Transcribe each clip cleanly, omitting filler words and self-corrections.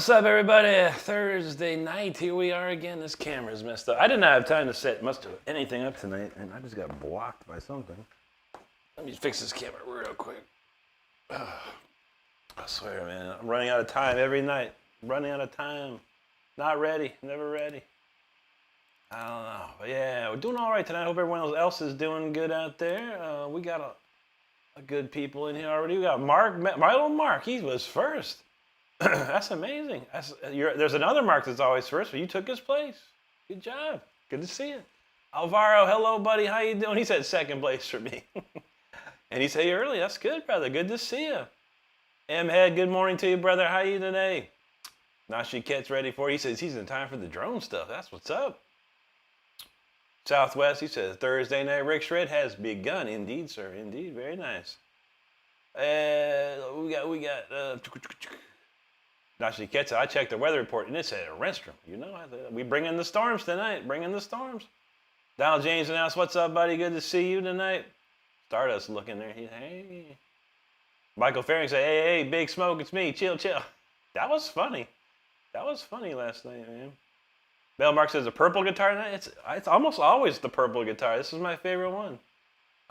What's up, everybody? Thursday night, here we are again. This camera's messed up. I did not have time to set much of anything up tonight, and I just got blocked by something. Let me fix this camera real quick. I swear, man, I'm running out of time every night. Running out of time. Not ready, never ready. I don't know, but yeah, we're doing all right tonight. I hope everyone else is doing good out there. We got a good people in here already. We got Mark, my little Mark. He was first. That's amazing. There's another Mark that's always first, but you took his place. Good job. Good to see you. Alvaro, hello, buddy. How you doing? He said second place for me. And he said early. That's good, brother. Good to see you. M-Head, good morning to you, brother. How you today? Nashi Ket's ready for you. He says he's in time for the drone stuff. That's what's up. Southwest, he says Thursday night Rick Shred has begun. Indeed, sir. Indeed. Very nice. We got Nashi Ketsa, I checked the weather report and it said Renstrom. You know, we bring in the storms tonight. Bring in the storms. Donald James announced, what's up, buddy? Good to see you tonight. Stardust looking there. Hey. Michael Faring said, hey, Big Smoke, it's me. Chill. That was funny. That was funny last night, man. Bell Mark says, a purple guitar tonight? It's almost always the purple guitar. This is my favorite one.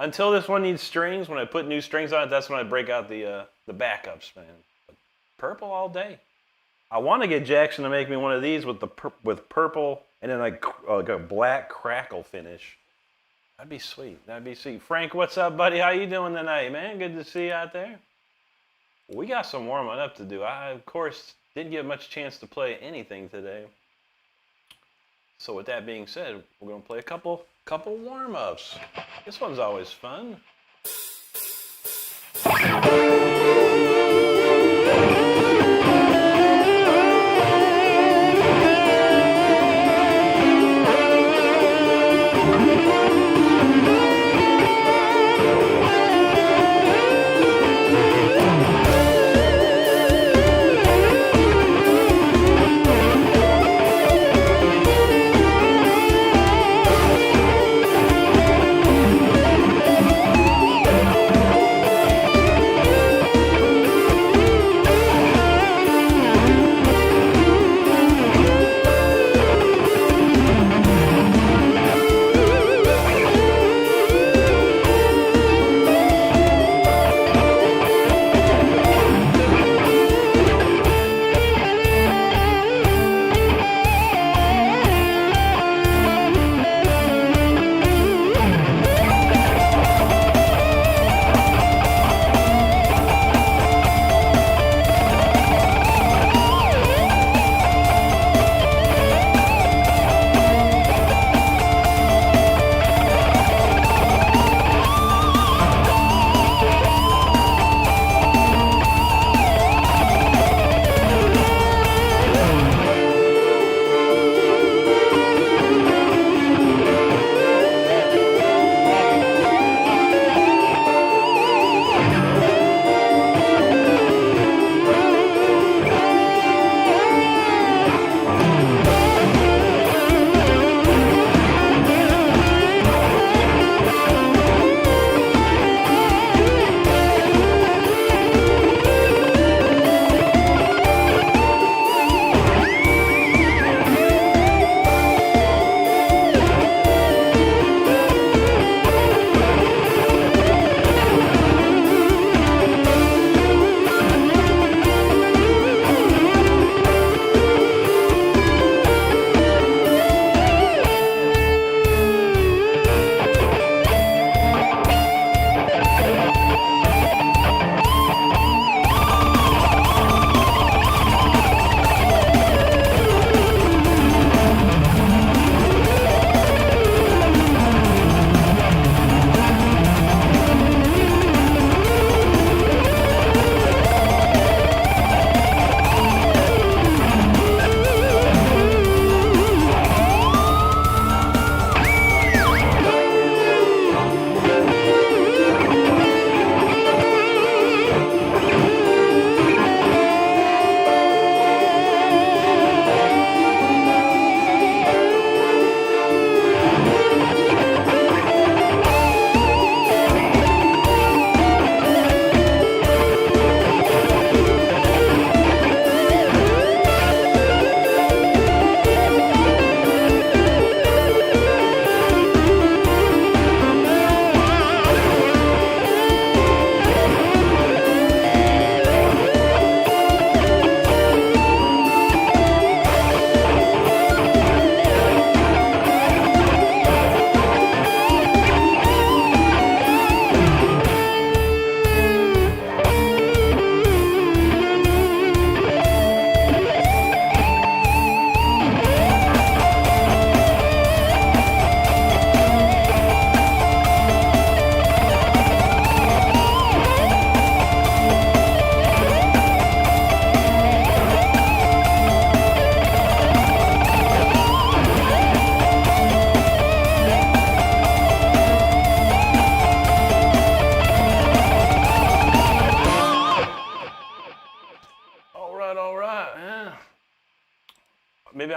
Until this one needs strings, when I put new strings on it, that's when I break out the backups, man. But purple all day. I want to get Jackson to make me one of these with purple and then like a black crackle finish. That'd be sweet. That'd be sweet. Frank, what's up, buddy? How you doing tonight, man? Good to see you out there. We got some warming up to do. I, of course, didn't get much chance to play anything today. So with that being said, we're going to play a couple warm-ups. This one's always fun.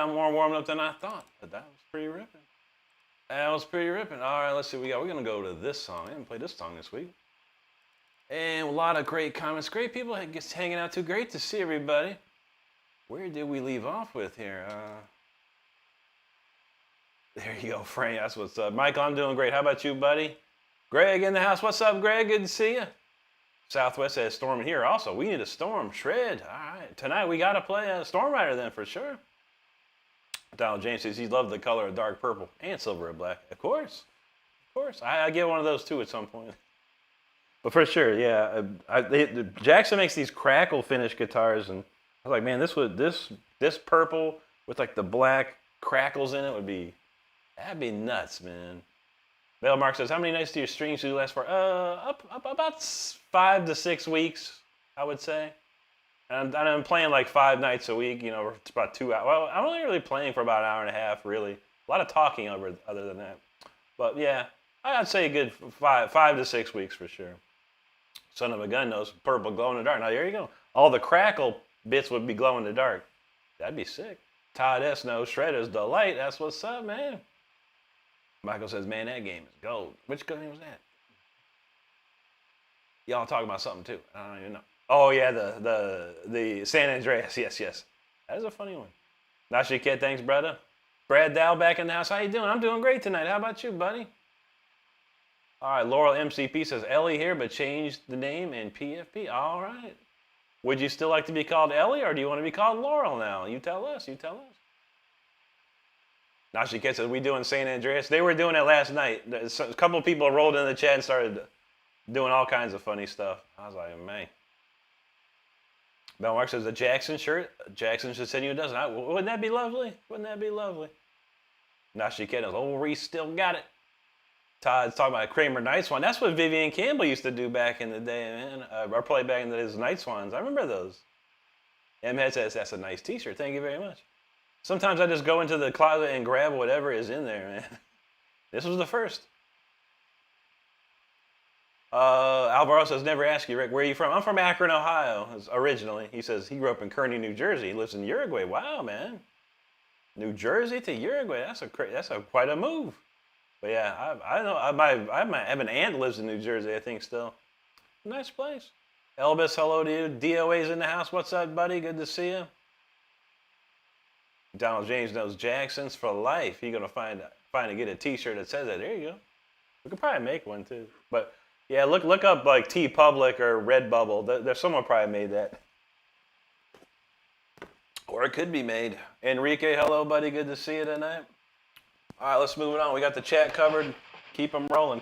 got more warmed up than I thought, but that was pretty ripping. That was pretty ripping. All right, let's see what we got. We're going to go to this song. I haven't played this song this week. And a lot of great comments. Great people just hanging out too. Great to see everybody. Where did we leave off with here? There you go, Frank. That's what's up. Michael, I'm doing great. How about you, buddy? Greg in the house. What's up, Greg? Good to see you. Southwest says storming here also. We need a storm. Shred. All right. Tonight we got to play a Storm Rider then for sure. Donald James says he loved the color of dark purple and silver and black. Of course. Of course. I get one of those too at some point. But for sure, yeah. Jackson makes these crackle finish guitars, and I was like, man, this purple with like the black crackles in it that'd be nuts, man. Bell Mark says, how many nights do your streams do last for? Up about 5 to 6 weeks, I would say. And I'm playing like 5 nights a week, it's about 2 hours. Well, I'm only really playing for about an hour and a half, really. A lot of talking other than that. But yeah, I'd say a good 5 to 6 weeks for sure. Son of a gun knows purple glow in the dark. Now there you go. All the crackle bits would be glow in the dark. That'd be sick. Todd S knows Shredder's delight. That's what's up, man. Michael says, man, that game is gold. Which game was that? Y'all talking about something too. I don't even know. Oh yeah, the San Andreas. Yes. That is a funny one. Nashi Kid, thanks, brother. Brad Dow back in the house. How you doing? I'm doing great tonight. How about you, buddy? All right, Laurel MCP says Ellie here, but changed the name in PFP. All right. Would you still like to be called Ellie, or do you want to be called Laurel now? You tell us. Nashi Kid says, we doing San Andreas? They were doing it last night. A couple of people rolled in the chat and started doing all kinds of funny stuff. I was like, man. Bell Mark says, the Jackson shirt. Jackson should send you a dozen. Wouldn't that be lovely? Nashi Kid says, oh, Reese still got it. Todd's talking about Kramer Night Swan. That's what Vivian Campbell used to do back in the day, man. Or play back in the days, Night Swans. I remember those. M-Head says, that's a nice t-shirt. Thank you very much. Sometimes I just go into the closet and grab whatever is in there, man. This was the first. Alvaro says, never ask you, Rick, where are you from? I'm from Akron, Ohio, originally. He says he grew up in Kearney, New Jersey. He lives in Uruguay. Wow, man. New Jersey to Uruguay. That's quite a move. But yeah, I know. I have an aunt lives in New Jersey, I think, still. Nice place. Elvis, hello to you. DOA's in the house. What's up, buddy? Good to see you. Donald James knows Jackson's for life. You're gonna find to get a T-shirt that says that. There you go. We could probably make one too. But yeah, look up like T Public or Redbubble. There's someone probably made that. Or it could be made. Enrique, hello, buddy. Good to see you tonight. All right, let's move it on. We got the chat covered. Keep them rolling.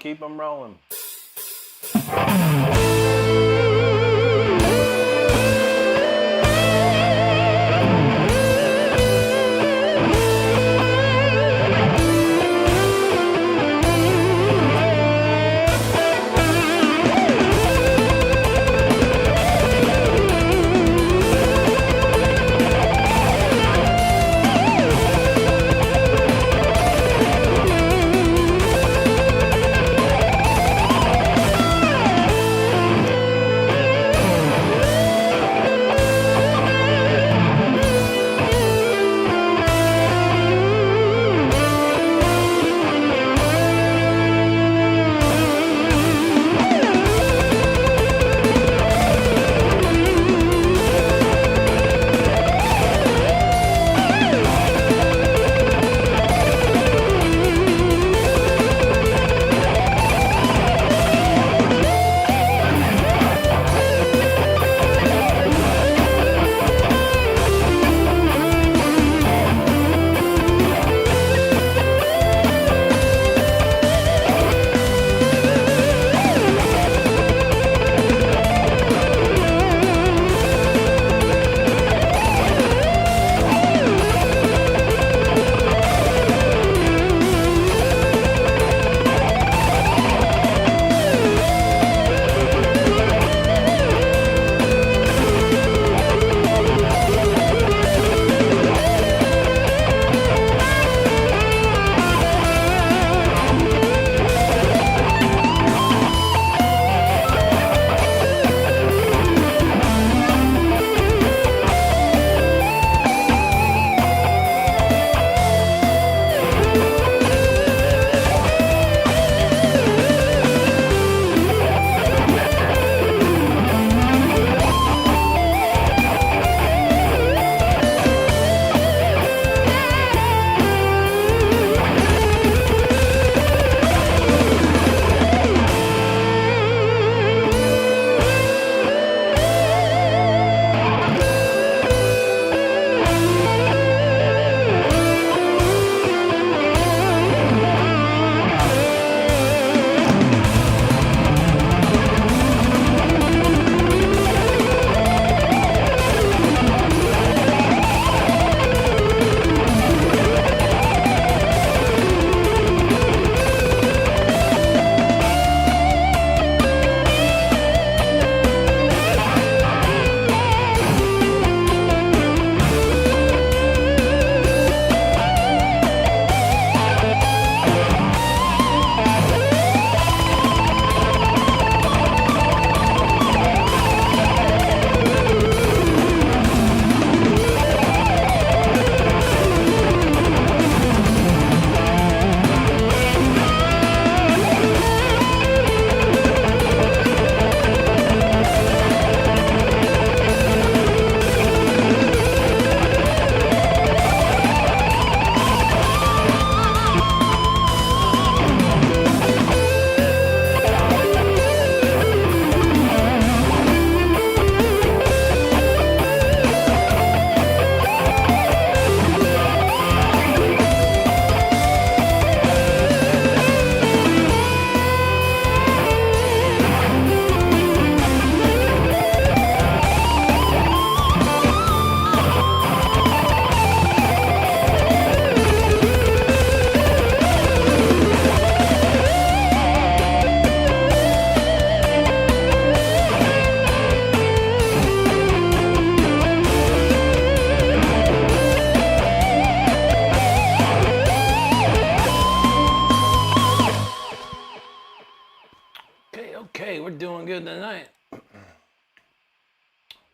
doing good tonight.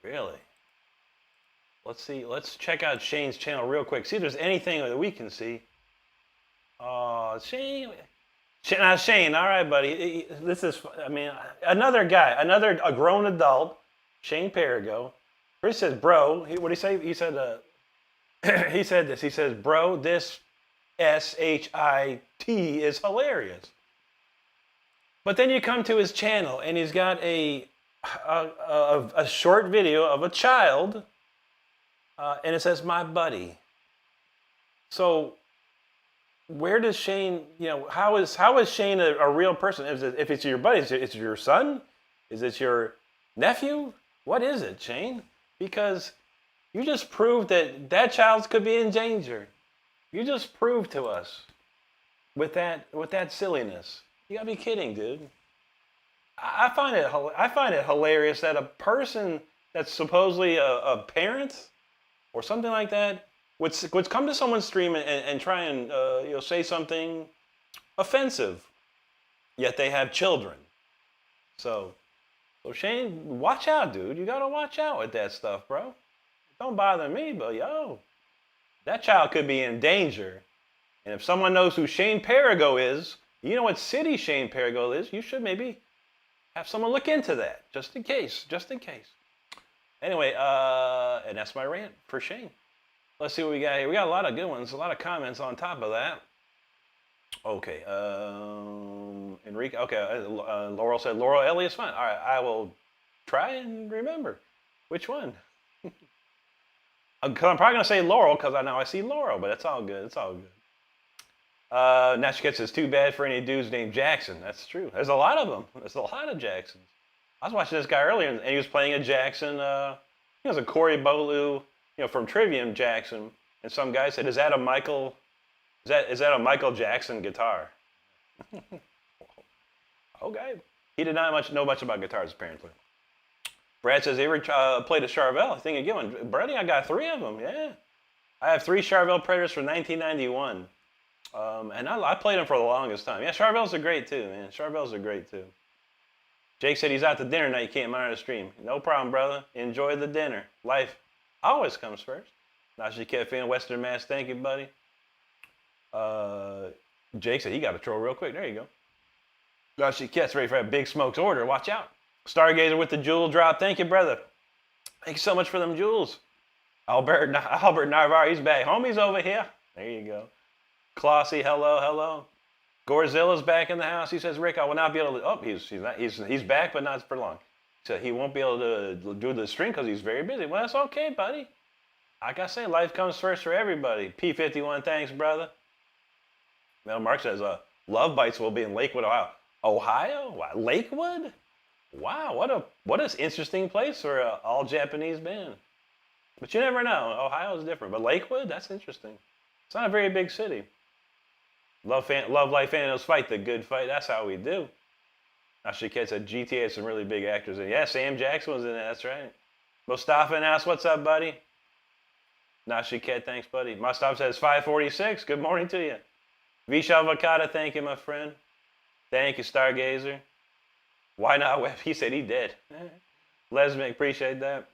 Really? Let's see. Let's check out Shane's channel real quick. See if there's anything that we can see. Oh, Shane. Now, Shane, all right, buddy. This is, I mean, another guy, a grown adult, Shane Perigo. Chris says, bro, what did he say? He said, he said this. He says, bro, this SHIT is hilarious. But then you come to his channel, and he's got a short video of a child, and it says, my buddy. So, where does Shane, how is Shane a real person? If it's your buddy, is it your son? Is it your nephew? What is it, Shane? Because you just proved that child could be in danger. You just proved to us with that silliness. You gotta be kidding, dude. I find it hilarious that a person that's supposedly a parent or something like that would come to someone's stream and try and say something offensive, yet they have children. So Shane, watch out, dude. You gotta watch out with that stuff, bro. Don't bother me, but that child could be in danger. And if someone knows who Shane Perigo is, you know what city Shane Perigo is, you should maybe have someone look into that, just in case. Anyway, and that's my rant for Shane. Let's see what we got here. We got a lot of good ones, a lot of comments on top of that. Okay, Enrique, okay, Laurel said, Laurel Elliott's fine. All right, I will try and remember. Which one? I'm probably going to say Laurel because I know I see Laurel, but it's all good, Nashka says, too bad for any dudes named Jackson. That's true. There's a lot of them. There's a lot of Jacksons. I was watching this guy earlier, and he was playing a Jackson, he was a Corey Bolu, from Trivium Jackson, and some guy said, is that a Michael Jackson guitar? Okay. He did not know much about guitars, apparently. Brad says, ever played a Charvel? Think again one. Brady, I got 3 of them, yeah. I have 3 Charvel Predators from 1991. And I played them for the longest time. Yeah, Charvels are great too, man. Charvels are great too. Jake said he's out to dinner tonight. You can't monitor the stream. No problem, brother. Enjoy the dinner. Life always comes first. Nashi Cafe in Western Mass. Thank you, buddy. Jake said he got a troll real quick. There you go. Nashi Cat's ready for that Big Smoke's order. Watch out. Stargazer with the jewel drop. Thank you, brother. Thank you so much for them jewels. Albert Narvar, he's back. Homie's over here. There you go. Classy, hello. Gorzilla's back in the house. He says, Rick, I will not be able to. Oh, he's back, but not for long. So he won't be able to do the stream because he's very busy. Well, that's okay, buddy. Like I say, life comes first for everybody. P51, thanks, brother. Mel Mark says, Love Bites will be in Lakewood, Ohio. Ohio? Wow. Lakewood? Wow, what an interesting place for an all-Japanese band. But you never know. Ohio's different. But Lakewood, that's interesting. It's not a very big city. Love Life Animals Fight, the good fight. That's how we do. Ashiket said GTA has some really big actors in it. Yeah, Sam Jackson was in it. That's right. Mustafa asked, what's up, buddy? Nashiket, thanks, buddy. Mustafa says 546. Good morning to you. Vishal Vakata, thank you, my friend. Thank you, Stargazer. Why not Web? He said he did. Lesmic, appreciate that.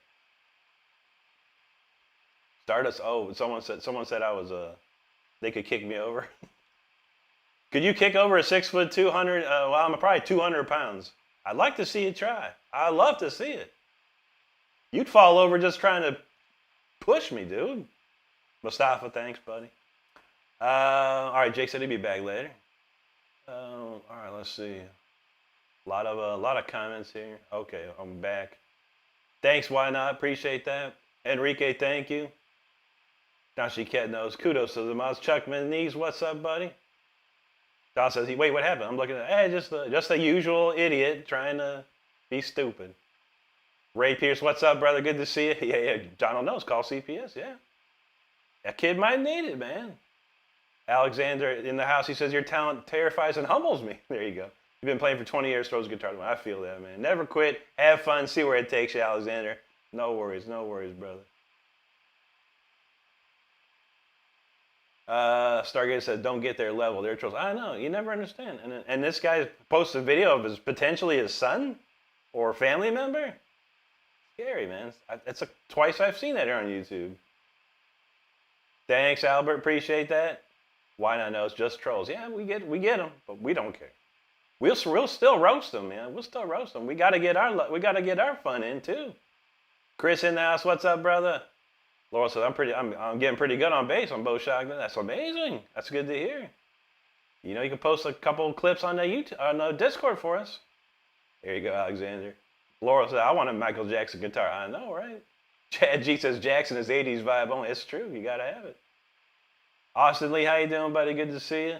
Stardust. Oh, someone said I was they could kick me over. Could you kick over a 6'2", 200? Well, I'm probably 200 pounds. I'd like to see you try. I'd love to see it. You'd fall over just trying to push me, dude. Mustafa, thanks, buddy. All right, Jake said he'd be back later. All right, let's see. A lot of comments here. Okay, I'm back. Thanks, why not? Appreciate that. Enrique, thank you. Nashi Cat knows. Kudos to the mouse. Chuck Manise, what's up, buddy? Don says, wait, what happened? I'm looking at, just the usual idiot trying to be stupid. Ray Pierce, what's up, brother? Good to see you. Yeah, Donald knows. Call CPS, yeah. That kid might need it, man. Alexander in the house, he says, your talent terrifies and humbles me. There you go. You've been playing for 20 years, throws a guitar. I feel that, man. Never quit. Have fun. See where it takes you, Alexander. No worries, brother. Stargate said, don't get their level. They're trolls. I know. You never understand. And this guy posts a video of potentially his son. or family member? Scary, man. It's twice I've seen that here on YouTube. Thanks, Albert. Appreciate that. Why not? No, it's just trolls. Yeah, we get them, but we don't care. We'll still roast them, man. We'll still roast them. We gotta get our fun in too. Chris in the house. What's up, brother? Laurel says I'm getting pretty good on bass on both shotguns. That's amazing. That's good to hear. You know, you can post a couple of clips on the Discord for us. There you go, Alexander. Laurel said, I want a Michael Jackson guitar. I know, right? Chad G says Jackson is 80s vibe only. It's true. You got to have it. Austin Lee, how you doing, buddy? Good to see you.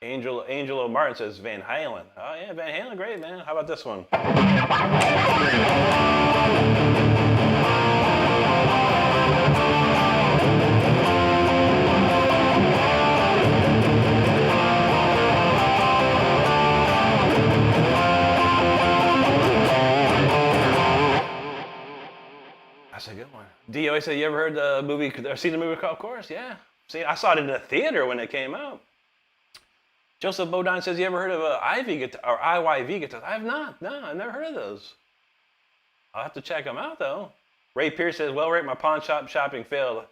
Angelo Martin says Van Halen. Oh, yeah, Van Halen, great, man. How about this one? That's a good one. D always said, you ever heard the movie, or seen the movie called Chorus? Yeah. See, I saw it in the theater when it came out. Joseph Bodine says, you ever heard of Ivy guitar, or IYV guitars? I have not. No, I've never heard of those. I'll have to check them out, though. Ray Pierce says, well, Rick, my pawn shop shopping failed.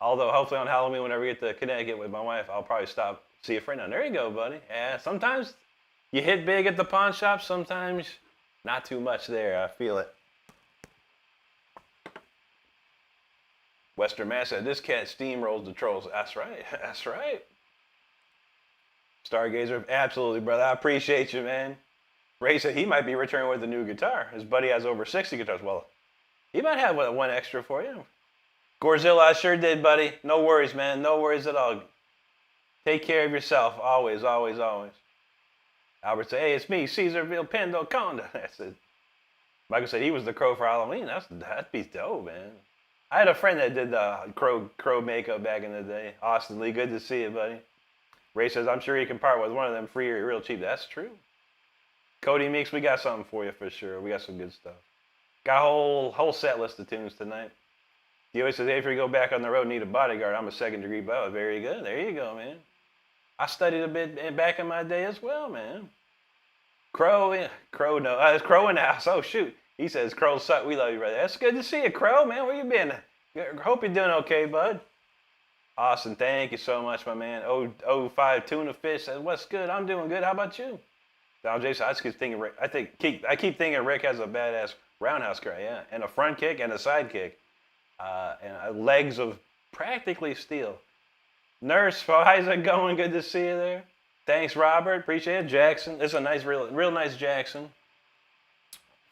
Although, hopefully on Halloween, whenever we get to Connecticut with my wife, I'll probably stop, see a friend. Now, there you go, buddy. Yeah, sometimes you hit big at the pawn shop. Sometimes not too much there. I feel it. Western Mass said, this cat steamrolls the trolls. That's right. That's right. Stargazer, absolutely, brother. I appreciate you, man. Ray said he might be returning with a new guitar. His buddy has over 60 guitars. Well, he might have one extra for you. Gorzilla, I sure did, buddy. No worries, man. No worries at all. Take care of yourself. Always, always, always. Albert said, hey, it's me, Cesar Vilpendo Conda. That's it. Michael said he was the crow for Halloween. That'd be dope, man. I had a friend that did the crow makeup back in the day. Austin Lee, good to see you, buddy. Ray says, I'm sure you can part with one of them free or real cheap. That's true. Cody Meeks, we got something for you for sure. We got some good stuff. Got a whole set list of tunes tonight. He always says, hey, if you go back on the road, need a bodyguard. I'm a second-degree pilot. Very good. There you go, man. I studied a bit back in my day as well, man. Crow in the house. Oh, shoot. He says, Crow suck. We love you, brother. That's good to see you, Crow, man. Where you been? Hope you're doing okay, bud. Austin, thank you so much, my man. 05 Tuna Fish says, what's good? I'm doing good. How about you? Donald Jason, I just keep thinking Rick. I keep thinking Rick has a badass roundhouse kick, yeah, and a front kick and a side kick, and legs of practically steel. Nurse, how's it going? Good to see you there. Thanks, Robert. Appreciate it. Jackson, this is a nice, real nice Jackson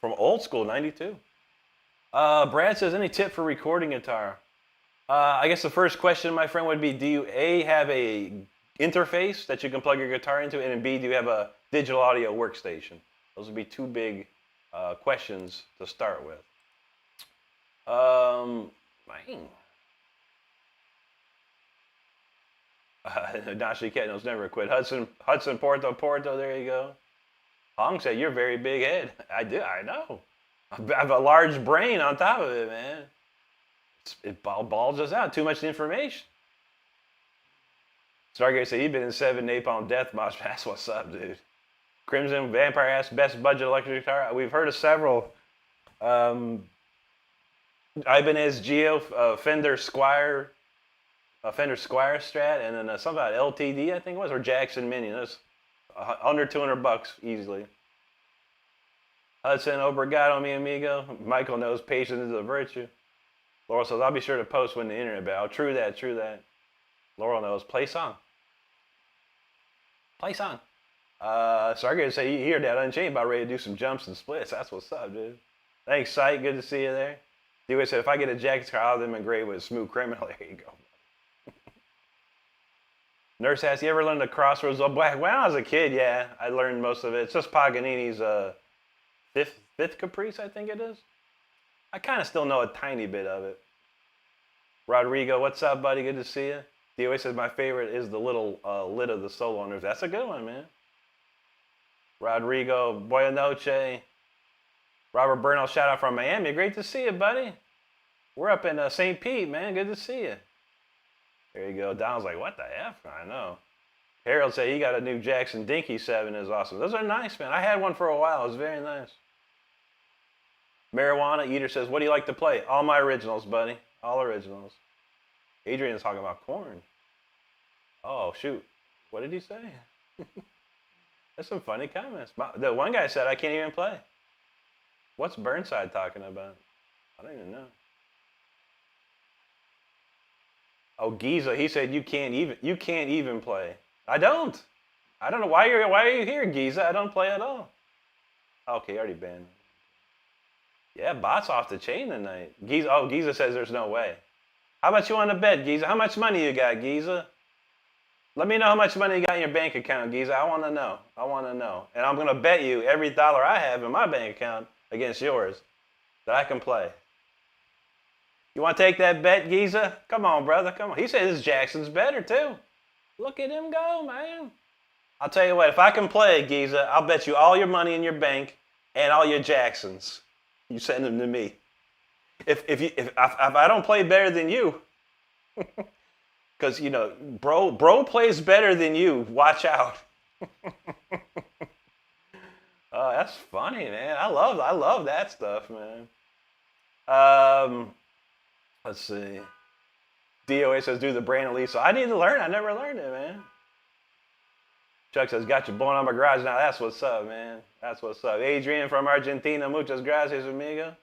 from old school '92. Brad says, any tip for recording guitar? I guess the first question, my friend, would be, do you A, have a interface that you can plug your guitar into, and B, do you have a digital audio workstation? Those would be two big questions to start with. Nashi Cat knows never quit. Hudson Porto, there you go. Hong said, you're very big head. I know. I have a large brain on top of it, man. It balls us out. Too much information. Stargate said he'd been in 7 Napalm Death Mosh. That's what's up, dude. Crimson Vampire asked best budget electric guitar. We've heard of several. Ibanez Geo, Fender Squire Strat, and then something about LTD, I think it was, or Jackson Mini. That's under $200 easily. Hudson Obrigado, mi amigo. Michael knows patience is a virtue. Laurel says, I'll be sure to post when the internet bell. True that. Laurel knows. Play song. Stargate say, you hear that Unchained about ready to do some jumps and splits. That's what's up, dude. Thanks, Sight. Good to see you there. D-Way said, if I get a jacket car, I'll have them engraved with a smooth criminal. There you go. Nurse asks, you ever learned the Crossroads of Black? When I was a kid, yeah. I learned most of it. It's just Paganini's fifth Caprice, I think it is. I kind of still know a tiny bit of it. Rodrigo, what's up, buddy? Good to see you. D-Way says, my favorite is the little lid of the solo on. That's a good one, man. Rodrigo, Buena Noche. Robert Burnell, shout out from Miami. Great to see you, buddy. We're up in St. Pete, man. Good to see you. There you go. Donald's like, what the F? I know. Harold said he got a new Jackson Dinky 7. Is awesome. Those are nice, man. I had one for a while. It was very nice. Marijuana Eater says, what do you like to play? All my originals, buddy. All originals. Adrian's talking about corn. Oh, shoot. What did he say? That's some funny comments. The one guy said, I can't even play. What's Burnside talking about? I don't even know. Oh, Giza, he said you can't even play. I don't know why are you here, Giza? I don't play at all. Okay, already banned. Yeah, bot's off the chain tonight. Giza says there's no way. How much you want to bet, Giza? How much money you got, Giza? Let me know how much money you got in your bank account, Giza. I want to know. And I'm going to bet you every dollar I have in my bank account against yours that I can play. You want to take that bet, Giza? Come on, brother. Come on. He says Jackson's better, too. Look at him go, man. I'll tell you what. If I can play, Giza, I'll bet you all your money in your bank and all your Jacksons. You send them to me. If I don't play better than you, because, you know, bro plays better than you. Watch out. Oh, that's funny, man. I love that stuff, man. Let's see. DOA says, do the Brandon Lee. So I need to learn. I never learned it, man. Chuck says, got you blowing on my garage now. That's what's up, man. That's what's up. Adrian from Argentina. Muchas gracias, amigo.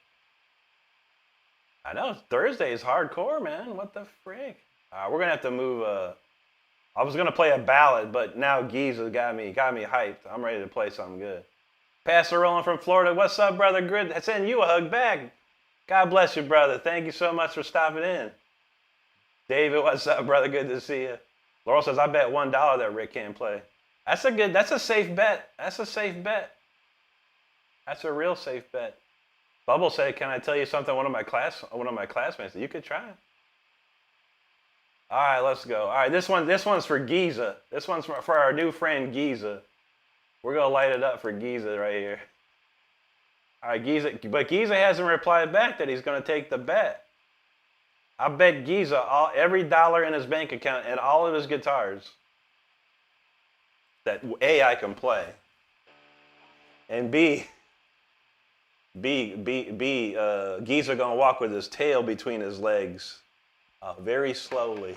I know. Thursday is hardcore, man. What the frick? We're going to have to move. I was going to play a ballad, but now Giza got me hyped. I'm ready to play something good. Pastor Roland from Florida. What's up, brother? Good. I send you a hug back. God bless you, brother. Thank you so much for stopping in. David, what's up, brother? Good to see you. Laurel says, I bet $1 that Rick can't play. That's a safe bet. That's a safe bet. That's a real safe bet. Bubble said, can I tell you something? One of my classmates said, you could try. All right, let's go. All right, this one's for Giza. This one's for our new friend Giza. We're going to light it up for Giza right here. All right, Giza, but Giza hasn't replied back that he's going to take the bet. I bet Giza every dollar in his bank account and all of his guitars that A, I can play, and B, Giza going to walk with his tail between his legs very slowly.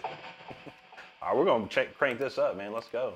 All right, we're going to crank this up, man. Let's go.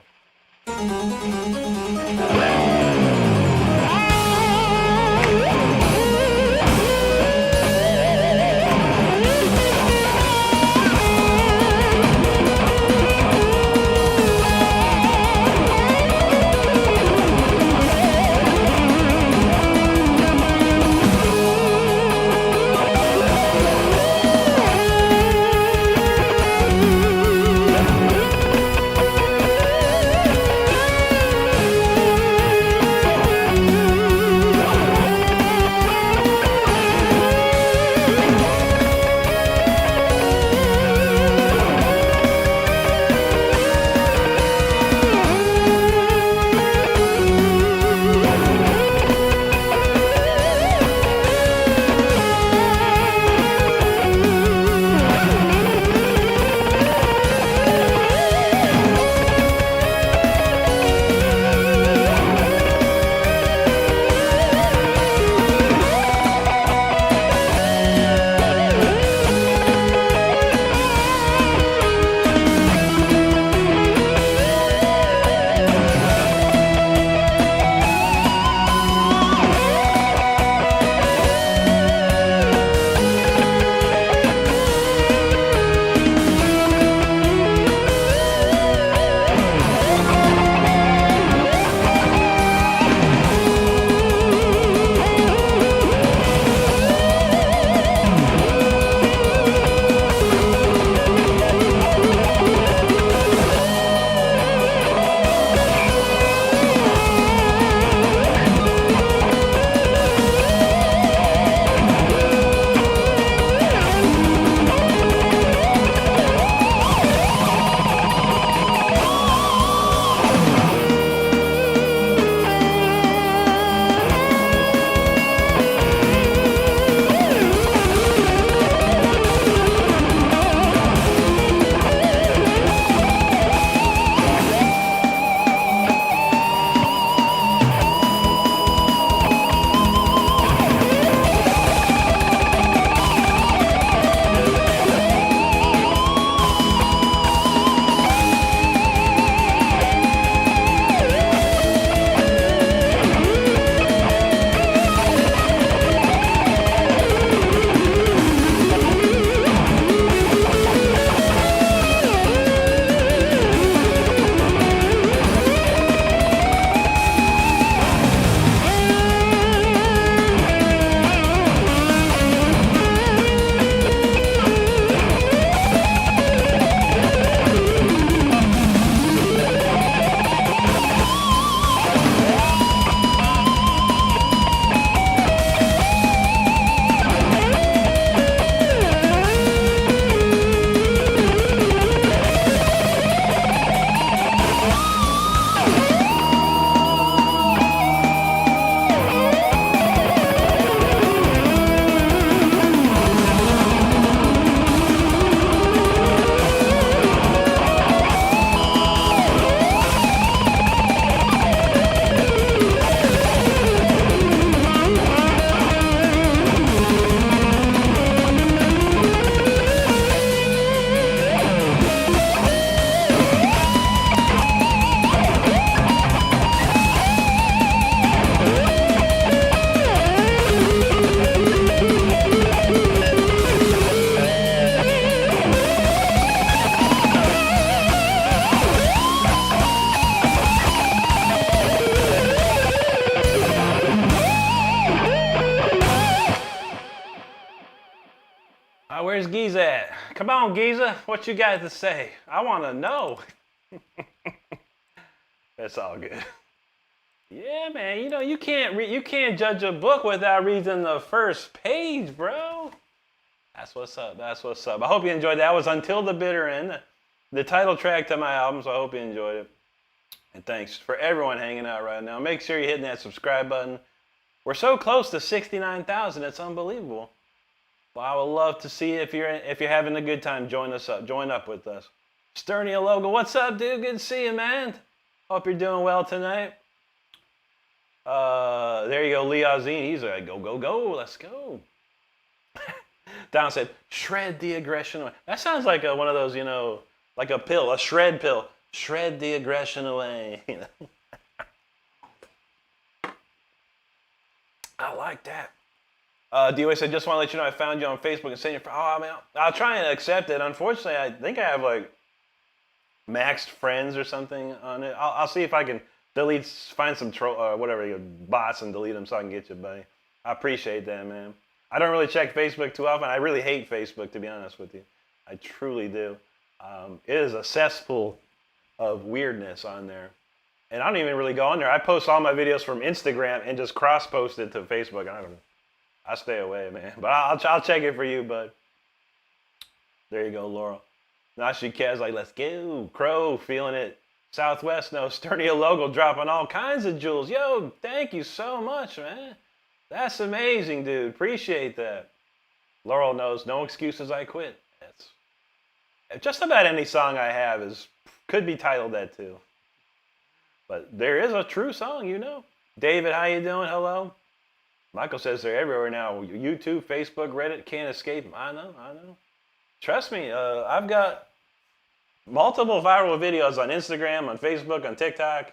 Come on, Giza. What you got to say? I want to know. That's all good. Yeah, man. You know, you can't judge a book without reading the first page, bro. That's what's up. That's what's up. I hope you enjoyed that. That was Until the Bitter End, the title track to my album, so I hope you enjoyed it. And thanks for everyone hanging out right now. Make sure you're hitting that subscribe button. We're so close to 69,000. It's unbelievable. Well, I would love to see if you're having a good time. Join up with us. Sternia Logo, what's up, dude? Good to see you, man. Hope you're doing well tonight. There you go, Lee Azine. He's like, go, go, go. Let's go. Don said, shred the aggression away. That sounds like one of those, like a pill, a shred pill. Shred the aggression away. I like that. DOA said, just want to let you know I found you on Facebook and sent you. I'll try and accept it. Unfortunately, I think I have like maxed friends or something on it. I'll see if I can find some bots and delete them so I can get you, buddy. I appreciate that, man. I don't really check Facebook too often. I really hate Facebook, to be honest with you. I truly do. It is a cesspool of weirdness on there. And I don't even really go on there. I post all my videos from Instagram and just cross-post it to Facebook. I stay away, man. But I'll check it for you, bud. There you go, Laurel. Nashi Kaz like, let's go. Crow, feeling it. Southwest, no. Sternia Logo dropping all kinds of jewels. Yo, thank you so much, man. That's amazing, dude. Appreciate that. Laurel knows, no excuses, I quit. Just about any song I have could be titled that too. But there is a true song, David, how you doing? Hello. Michael says they're everywhere now. YouTube, Facebook, Reddit, can't escape them. I know. Trust me, I've got multiple viral videos on Instagram, on Facebook, on TikTok.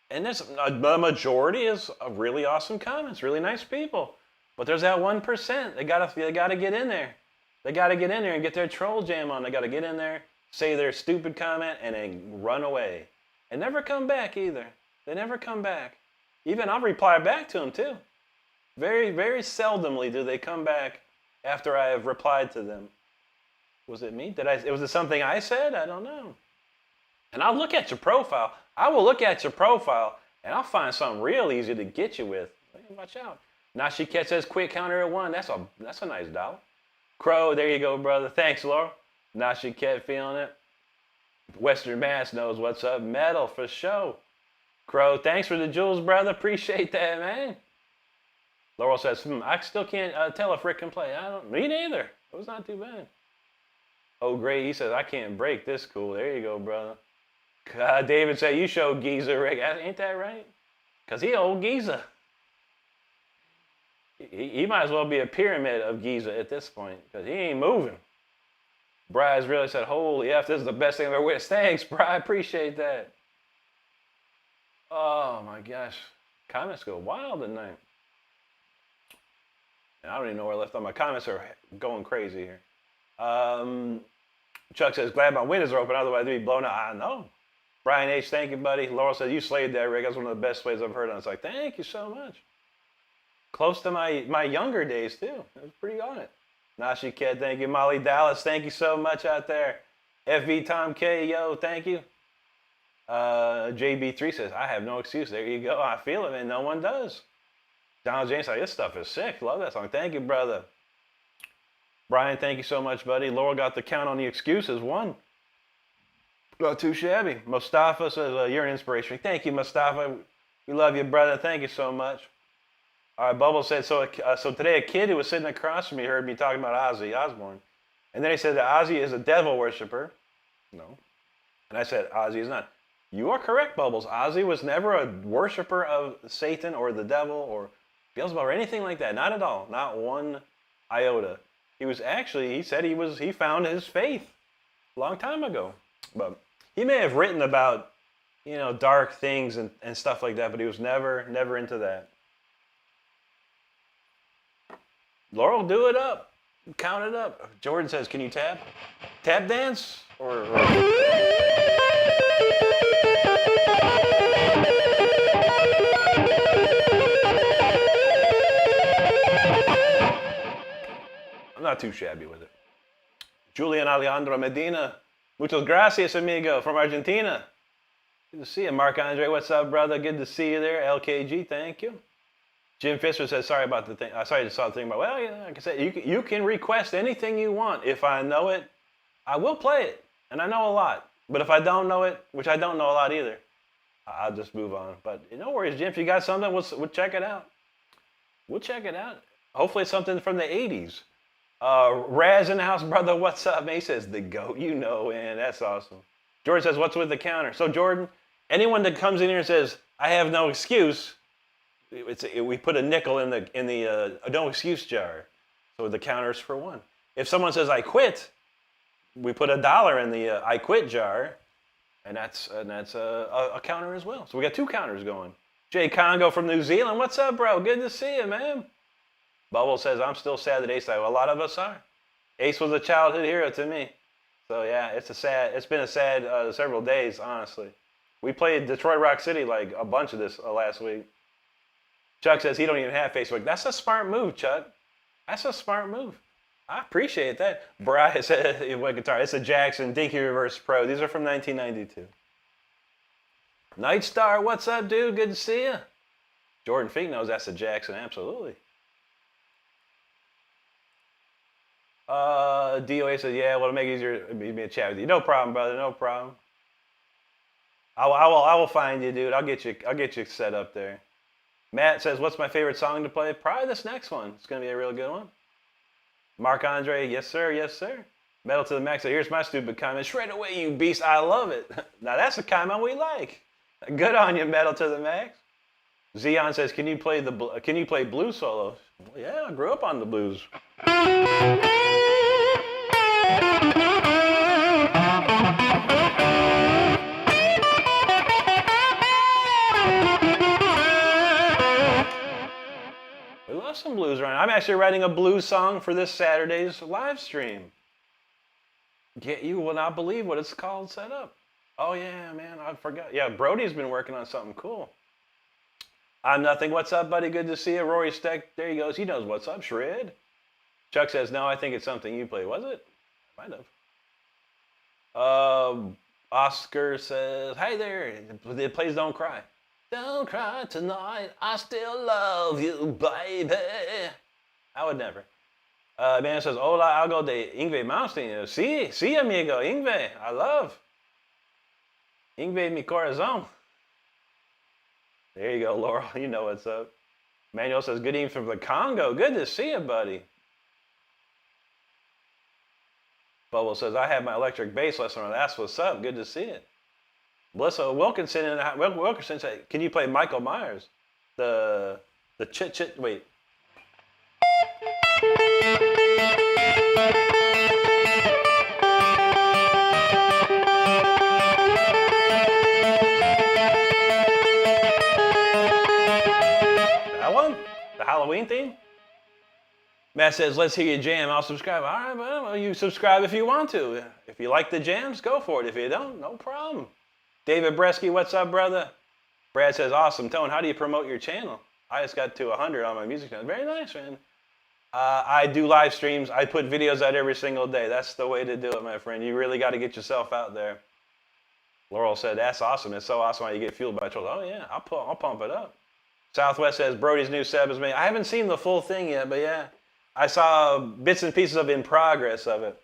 And the majority is really awesome comments, really nice people. But there's that 1%. They gotta get in there. They gotta get in there and get their troll jam on. They gotta get in there, say their stupid comment, and then run away. And never come back either. They never come back. Even I'll reply back to them too. Very, very seldomly do they come back after I have replied to them. Was it me? Was it something I said? I don't know. And I'll look at your profile. I will look at your profile, and I'll find something real easy to get you with. Watch out. Nashiket says, quick counter at 1. That's a nice dollar. Crow, there you go, brother. Thanks, Laura. Nashiket feeling it. Western Mass knows what's up. Metal for show. Crow, thanks for the jewels, brother. Appreciate that, man. Laurel says, I still can't tell if Rick can play. Me neither. It was not too bad. Oh, great. He says, I can't break this cool. There you go, brother. David said, you showed Giza, Rick. Ain't that right? Because he old Giza. He might as well be a pyramid of Giza at this point because he ain't moving. Bry's really said, holy F, this is the best thing I've ever witnessed. Thanks, Bry. Appreciate that. Oh, my gosh. Comments go wild tonight. And I don't even know where I left off. My comments are going crazy here. Chuck says, glad my windows are open, otherwise they'd be blown out. I know. Brian H., thank you, buddy. Laurel says, you slayed that, Rick. That's one of the best plays I've heard. And I was like, thank you so much. Close to my younger days, too. I was pretty on it. Nashi Ked, thank you. Molly Dallas, thank you so much out there. FV Tom K, yo, thank you. JB3 says, I have no excuse. There you go. I feel it, man. No one does. Donald James said, this stuff is sick. Love that song. Thank you, brother. Brian, thank you so much, buddy. Laurel got the count on the excuses. 1. Not too shabby. Mustafa says, you're an inspiration. Thank you, Mustafa. We love you, brother. Thank you so much. All right, Bubble said, so today a kid who was sitting across from me heard me talking about Ozzy Osbourne. And then he said that Ozzy is a devil worshiper. No. And I said, Ozzy is not. You are correct, Bubbles. Ozzy was never a worshiper of Satan or the devil or Beelzebub or anything like that. Not at all. Not one iota. He said he found his faith a long time ago. But he may have written about, dark things and stuff like that, but he was never into that. Laurel, do it up. Count it up. Jordan says, can you tap? Tap dance? Or... I'm not too shabby with it. Julian Alejandro Medina. Muchas gracias, amigo, from Argentina. Good to see you. Mark Andre, what's up, brother? Good to see you there. LKG, thank you. Jim Fisher says, sorry about the thing. Sorry, I saw the thing about, well, yeah, like I said, you can request anything you want. If I know it, I will play it. And I know a lot. But if I don't know it, which I don't know a lot either, I'll just move on. But no worries, Jim. If you got something, we'll check it out. We'll check it out. Hopefully it's something from the 80s. Raz in the house, brother, what's up? Man, he says, the GOAT, you know, man, that's awesome. Jordan says, what's with the counter? So, Jordan, anyone that comes in here and says, I have no excuse, we put a nickel in the no excuse jar. So the counter's for one. If someone says, I quit, we put $1 in the I quit jar, and that's a counter as well. So we got 2 counters going. Jay Congo from New Zealand, what's up, bro? Good to see you, man. Bubble says, I'm still sad that Ace died. Well, a lot of us are. Ace was a childhood hero to me. So yeah, it's been a sad several days, honestly. We played Detroit Rock City like a bunch of this last week. Chuck says he don't even have Facebook. That's a smart move, Chuck. That's a smart move. I appreciate that. Brian said, what guitar? It's a Jackson Dinky Reverse Pro. These are from 1992. Night Star, what's up, dude? Good to see you. Jordan Feek knows that's a Jackson, absolutely. DOA says, yeah, well, to make it easier, it'd be a chat with you. No problem, brother, no problem. I will find you, dude. I'll get you set up there. Matt says, what's my favorite song to play? Probably this next one. It's going to be a real good one. Mark Andre, yes, sir, yes, sir. Metal to the Max said, here's my stupid comment. Shred away, you beast. I love it. Now, that's a comment we like. Good on you, Metal to the Max. Zeon says, can you play blues solos? Well, yeah, I grew up on the blues. We love some blues right now. I'm actually writing a blues song for this Saturday's live stream. You will not believe what it's called set up. Oh yeah, man, I forgot. Yeah, Brody's been working on something cool. I'm nothing. What's up, buddy? Good to see you. Rory Steck, there he goes. He knows what's up. Shred. Chuck says, no, I think it's something you play. Was it? Might have. Oscar says, hey there. It plays Don't Cry. Don't cry tonight. I still love you, baby. I would never. Man says, hola, algo de Yngwie Malmsteen. Sí, amigo. Yngwie. I love. Yngwie mi corazón. There you go, Laurel. You know what's up. Manuel says, good evening from the Congo. Good to see you, buddy. Bubble says, I have my electric bass lesson on. That's what's up. Good to see it. Melissa Wilkinson said, can you play Michael Myers? The chit, wait. That one? The Halloween theme? Matt says, let's hear you jam. I'll subscribe. All right, well, you subscribe if you want to. If you like the jams, go for it. If you don't, no problem. David Bresky, what's up, brother? Brad says, awesome. Tone, how do you promote your channel? I just got to 100 on my music channel. Very nice, man. I do live streams. I put videos out every single day. That's the way to do it, my friend. You really got to get yourself out there. Laurel said, that's awesome. It's so awesome how you get fueled by trolls. Oh, yeah, I'll pump it up. Southwest says, Brody's new sub is me. I haven't seen the full thing yet, but yeah. I saw bits and pieces of in progress of it.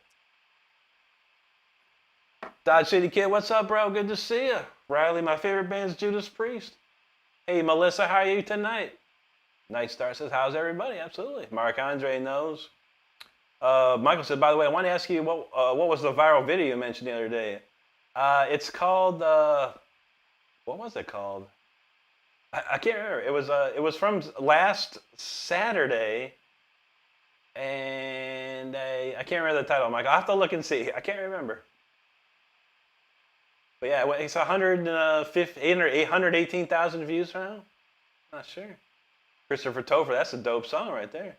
Dodge City Kid, what's up, bro? Good to see you. Riley, my favorite band's Judas Priest. Hey, Melissa, how are you tonight? Night Star says, how's everybody? Absolutely. Mark Andre knows. Michael said, by the way, I want to ask you, what was the viral video you mentioned the other day? It's called, what was it called? I can't remember. It was from last Saturday, and I can't remember the title, Michael. I'll have to look and see. I can't remember. But yeah, it's 818,000 views now. Not sure. Christopher Topher, that's a dope song right there.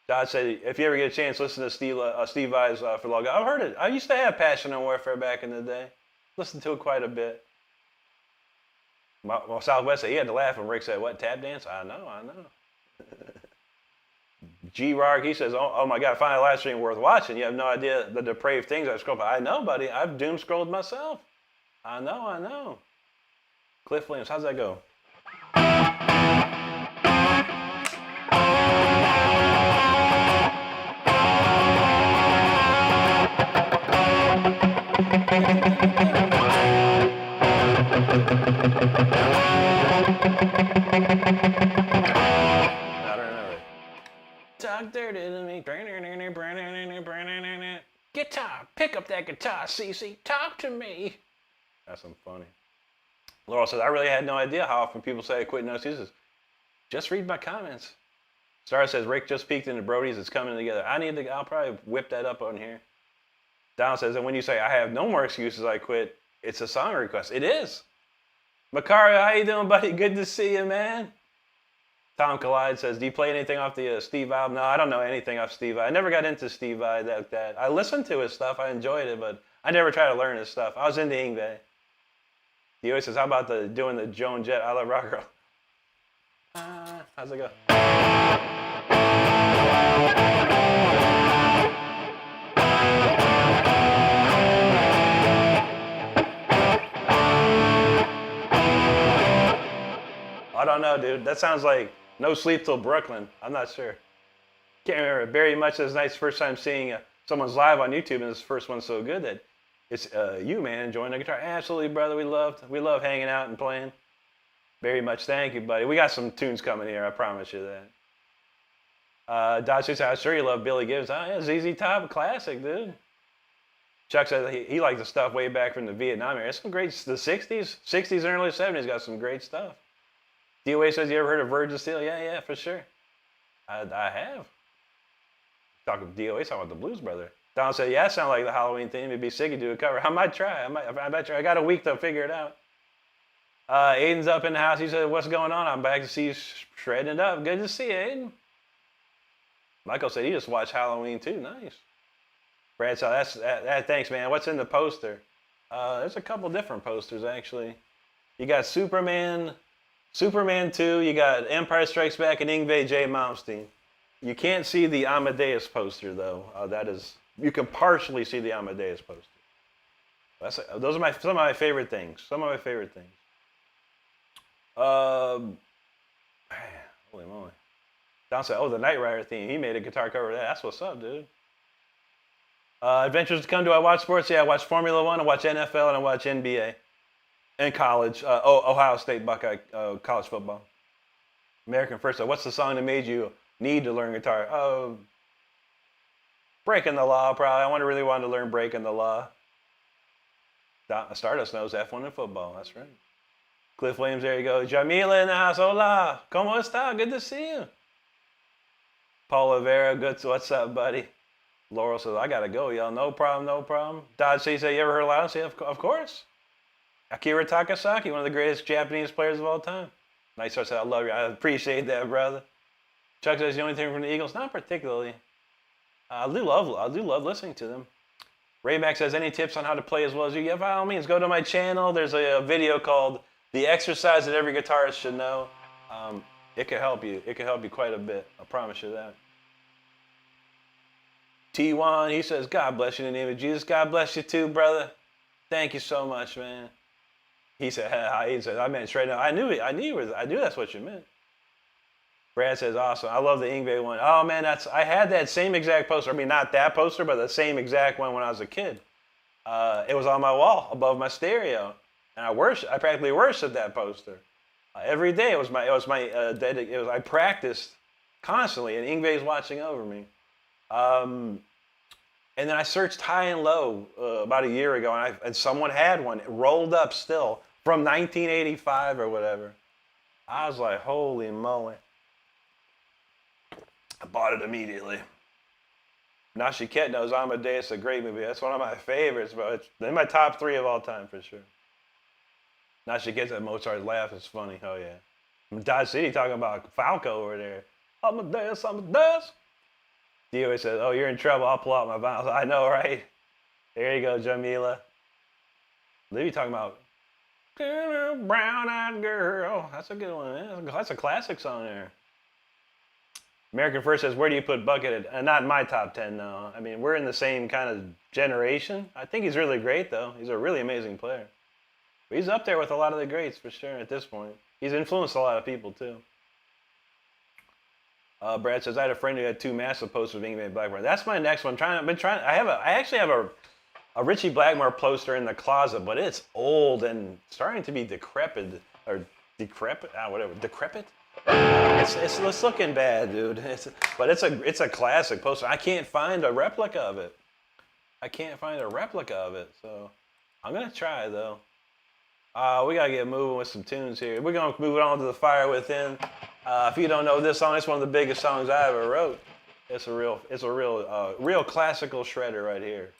Dodge said, if you ever get a chance, listen to Steve Vai's for Logo. I've heard it. I used to have Passion and Warfare back in the day. Listened to it quite a bit. Southwest said, he had to laugh when Rick said, what, tap dance? I know. G-Rock, he says, oh my God, finally a live stream worth watching. You have no idea the depraved things I scroll by. I know, buddy. I've doom scrolled myself. I know. Cliff Williams, how's that go? Talk dirty to me. Guitar, pick up that guitar, Cece. Talk to me. That's some funny. Laurel says, I really had no idea how often people say I quit no excuses. Just read my comments. Star says, Rick just peeked into Brody's. It's coming together. I'll probably whip that up on here. Don says, and when you say I have no more excuses, I quit, it's a song request. It is. Macario, how you doing, buddy? Good to see you, man. Tom Collide says, do you play anything off the Steve album? No, I don't know anything off Steve I. I never got into Steve I. That I listened to his stuff. I enjoyed it, but I never tried to learn his stuff. I was into Yngwie. He always says, how about doing the Joan Jett? I love rock girl. How's it go? I don't know, dude. That sounds like No Sleep Till Brooklyn. I'm not sure. Can't remember. Barry Much says, nice first time seeing someone's live on YouTube, and this first one's so good that it's you, man, enjoying the guitar. Absolutely, brother. We love hanging out and playing. Very much. Thank you, buddy. We got some tunes coming here. I promise you that. Dodge says, I'm sure you love Billy Gibbons. Oh, yeah, ZZ Top, classic, dude. Chuck says he liked the stuff way back from the Vietnam era. It's some great, the 60s and early 70s got some great stuff. DOA says, you ever heard of Virgin Steel? Yeah, for sure. I have. Talking DOA, talking about the Blues Brother. Don said, yeah, that sounds like the Halloween theme. It'd be sick to do a cover. I might try. I bet you. I got a week to figure it out. Aiden's up in the house. He said, what's going on? I'm back to see you shredding it up. Good to see you, Aiden. Michael said he just watched Halloween too. Nice. Brad said, that thanks, man. What's in the poster? There's a couple different posters, actually. You got Superman 2. You got Empire Strikes Back and Yngwie J. Malmsteen. You can't see the Amadeus poster, though. You can partially see the Amadeus poster. Those are some of my favorite things. Man, holy moly. Don said, the Knight Rider theme. He made a guitar cover of that. That's what's up, dude. Adventures to Come. Do I watch sports? Yeah, I watch Formula One, I watch NFL, and I watch NBA. And college. Ohio State Buckeye college football. American First. What's the song that made you need to learn guitar? Breaking the Law, probably. I really wanted to learn Breaking the Law. Stardust knows F1 and football. That's right. Cliff Williams, there you go. Jamila in the house. Hola. ¿Cómo está? Good to see you. Paul Rivera, good. What's up, buddy? Laurel says, I got to go, y'all. No problem. Dodge says, you ever heard of Loudon? Of course. Akira Takasaki, one of the greatest Japanese players of all time. Nice start. I love you. I appreciate that, brother. Chuck says, the only thing from the Eagles? Not particularly. I do love listening to them. Ray Mac says, any tips on how to play as well as you? Yeah, by all means, go to my channel. There's a video called The Exercise That Every Guitarist Should Know. It could help you. It could help you quite a bit. I promise you that. T1, he says, God bless you in the name of Jesus. God bless you too, brother. Thank you so much, man. He said, I meant straight up. I knew that's what you meant. Brad says, awesome. I love the Yngwie one. Oh, man, I had that same exact poster. I mean, not that poster, but the same exact one when I was a kid. It was on my wall above my stereo. And I practically worshiped that poster. Every day I practiced constantly, and Yngwie's watching over me. And then I searched high and low about a year ago, and someone had one rolled up still from 1985 or whatever. I was like, holy moly. I bought it immediately. Nashiket knows Amadeus, a great movie. That's one of my favorites, but it's in my top 3 of all time for sure. Nashiket said Mozart's laugh is funny. Oh, yeah. Dodge City talking about Falco over there. Amadeus. DOA says, oh, you're in trouble. I'll pull out my vinyl. I know, right? There you go, Jamila. Libby talking about brown-eyed girl. That's a good one, man. That's a classic song there. American First says, where do you put Bucket? Not in my top 10, no. I mean, we're in the same kind of generation. I think he's really great, though. He's a really amazing player. But he's up there with a lot of the greats, for sure, at this point. He's influenced a lot of people, too. Brad says, I had a friend who had 2 massive posters of Ingrid Blackmore. That's my next one. I actually have a Richie Blackmore poster in the closet, but it's old and starting to be decrepit. Decrepit? It's looking bad, dude. But it's a classic poster. I can't find a replica of it. So I'm gonna try though. We gotta get moving with some tunes here. We're gonna move it on to The Fire Within. If you don't know this song, it's one of the biggest songs I ever wrote. It's a real classical shredder right here.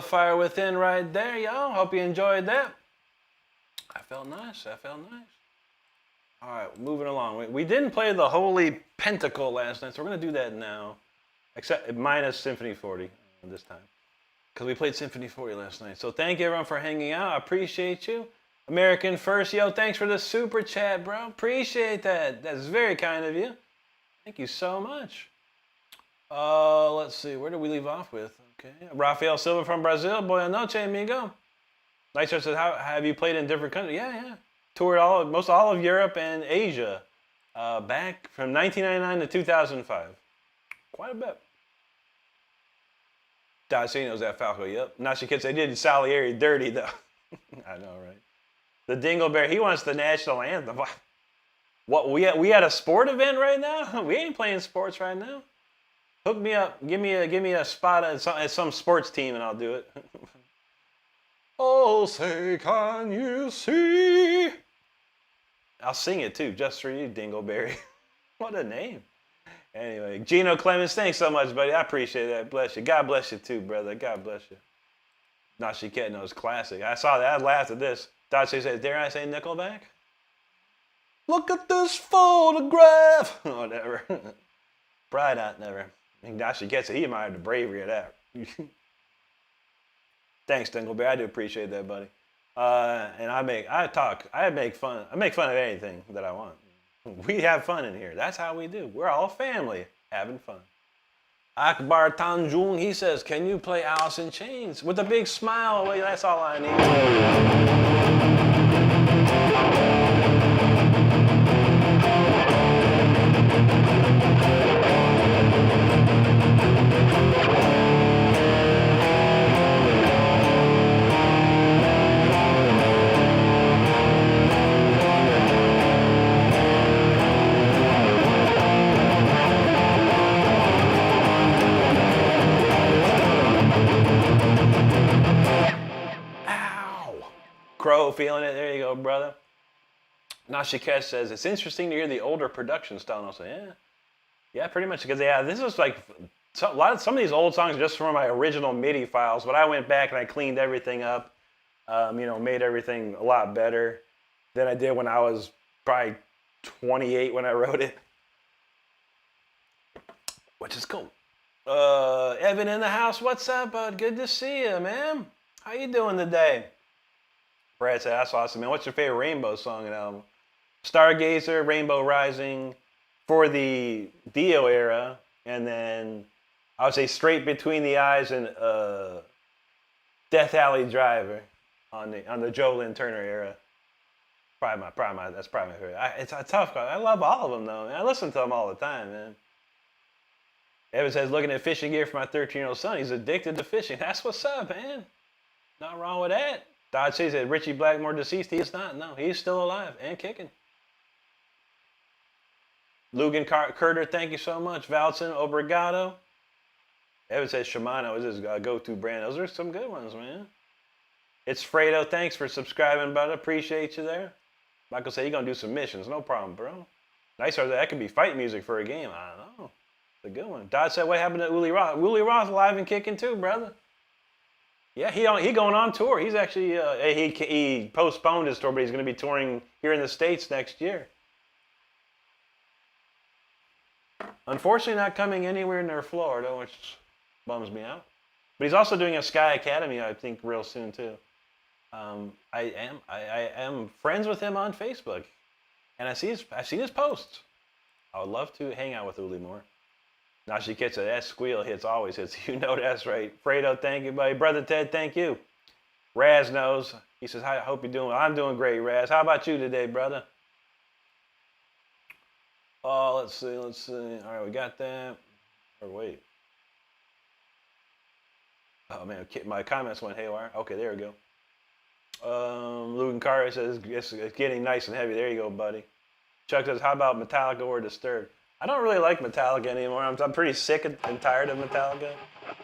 fire within right there, y'all. Hope you enjoyed that. I felt nice. All right, moving along. We didn't play the Holy Pentacle last night, so we're going to do that now. Except minus Symphony 40 this time. Because we played Symphony 40 last night. So thank you, everyone, for hanging out. I appreciate you. American First, yo, thanks for the super chat, bro. Appreciate that. That's very kind of you. Thank you so much. Let's see. Where did we leave off with? Okay. Rafael Silva from Brazil. Boa noche, amigo. Nicer says, have you played in different countries? Yeah. Toured most all of Europe and Asia back from 1999 to 2005. Quite a bit. Dacinos at Falco, yep. Nashi Kids, they did Salieri dirty, though. I know, right? The Dingleberry, he wants the national anthem. What, we had a sport event right now? We ain't playing sports right now. Hook me up. Give me a spot at some sports team and I'll do it. Oh, say, can you see? I'll sing it too, just for you, Dingleberry. What a name. Anyway, Gino Clemens, thanks so much, buddy. I appreciate that. Bless you. God bless you too, brother. God bless you. Nashiketno knows classic. I saw that. I laughed at this. Dachi says, dare I say Nickelback? Look at this photograph. Whatever. Pride out, never. I think Dashi gets it. He admired the bravery of that. Thanks, Dingleberry. I do appreciate that, buddy. And I make fun of anything that I want. We have fun in here. That's how we do. We're all family having fun. Akbar Tanjung, he says, can you play Alice in Chains? With a big smile. Well, that's all I need. Crow feeling it. There you go, brother. Nashikesh says, it's interesting to hear the older production style. And I'll say, yeah, pretty much. Because, this is like, some of these old songs are just from my original MIDI files. But I went back and I cleaned everything up, made everything a lot better than I did when I was probably 28 when I wrote it. Which is cool. Evan in the house, what's up, bud? Good to see you, man. How you doing today? Brad said, that's awesome, man. What's your favorite Rainbow song and album? Stargazer, Rainbow Rising, for the Dio era, and then I would say Straight Between the Eyes and Death Alley Driver on the Joe Lynn Turner era. That's probably my favorite. It's a tough call. I love all of them though. Man. I listen to them all the time, man. Evan says, looking at fishing gear for my 13-year-old son. He's addicted to fishing. That's what's up, man. Not wrong with that. Dodge says that Richie Blackmore deceased. He is not. No, he's still alive and kicking. Lugan Curter, thank you so much. Valson, obrigado. Evan says Shimano is his go-to brand. Those are some good ones, man. It's Fredo. Thanks for subscribing, brother. Appreciate you there. Michael said you're going to do some missions. No problem, bro. Nice. That could be fight music for a game. I don't know. It's a good one. Dodge said, what happened to Uli Roth? Uli Roth alive and kicking too, brother. Yeah, he going on tour. He's actually he postponed his tour, but he's going to be touring here in the States next year. Unfortunately, not coming anywhere near Florida, which bums me out. But he's also doing a Sky Academy, I think, real soon too. I am friends with him on Facebook, and I've seen his posts. I would love to hang out with Uli more. Nashi Kid said, that squeal always hits. You know that's right. Fredo, thank you, buddy. Brother Ted, thank you. Raz knows. He says, I hope you're doing well. I'm doing great, Raz. How about you today, brother? Oh, let's see. All right, we got that. Or wait. Oh, man, my comments went haywire. Okay, there we go. Lugan Carter says, it's getting nice and heavy. There you go, buddy. Chuck says, how about Metallica or Disturbed? I don't really like Metallica anymore. I'm pretty sick and tired of Metallica.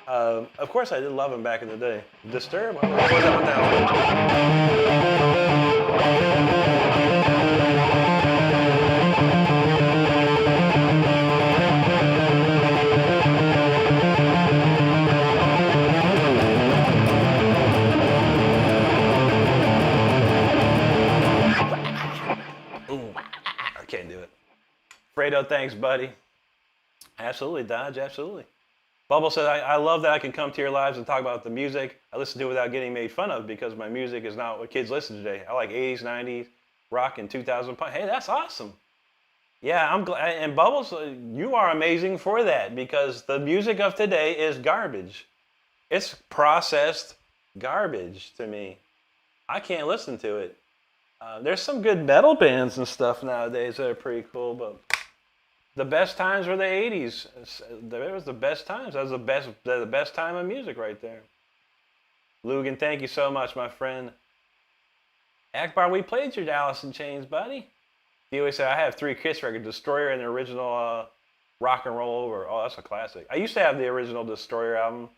Of course, I did love them back in the day. Disturbed? What was that Fredo, thanks, buddy. Absolutely, Dodge, absolutely. Bubble says, I love that I can come to your lives and talk about the music I listen to without getting made fun of because my music is not what kids listen to today. I like 80s, 90s, rock, and 2000 punk. Hey, that's awesome. Yeah, I'm glad. And Bubbles, you are amazing for that because the music of today is garbage. It's processed garbage to me. I can't listen to it. There's some good metal bands and stuff nowadays that are pretty cool, but the best times were the 80s. It was the best times. That was the best time of music right there. Lugan, thank you so much, my friend. Akbar, we played your Alice in Chains, buddy. He always said, I have 3 Kiss records, Destroyer and the original Rock and Roll Over. Oh, that's a classic. I used to have the original Destroyer album.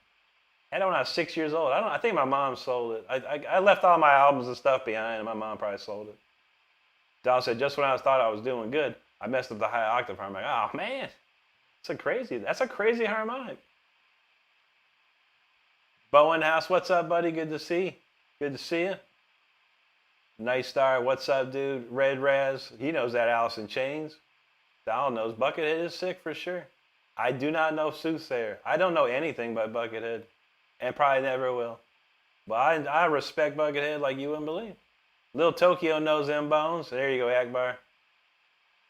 I had it when I was 6 years old. I think my mom sold it. I left all my albums and stuff behind, and my mom probably sold it. Don said, just when I thought I was doing good, I messed up the high octave harmonic. Oh, man. That's a crazy harmonic. Bowen House, what's up, buddy? Good to see you. Nice Star, what's up, dude? Red Raz, he knows that Alice in Chains. Donald knows Buckethead is sick for sure. I do not know Soothsayer. I don't know anything by Buckethead, and probably never will. But I respect Buckethead like you wouldn't believe. Little Tokyo knows them bones. There you go, Akbar.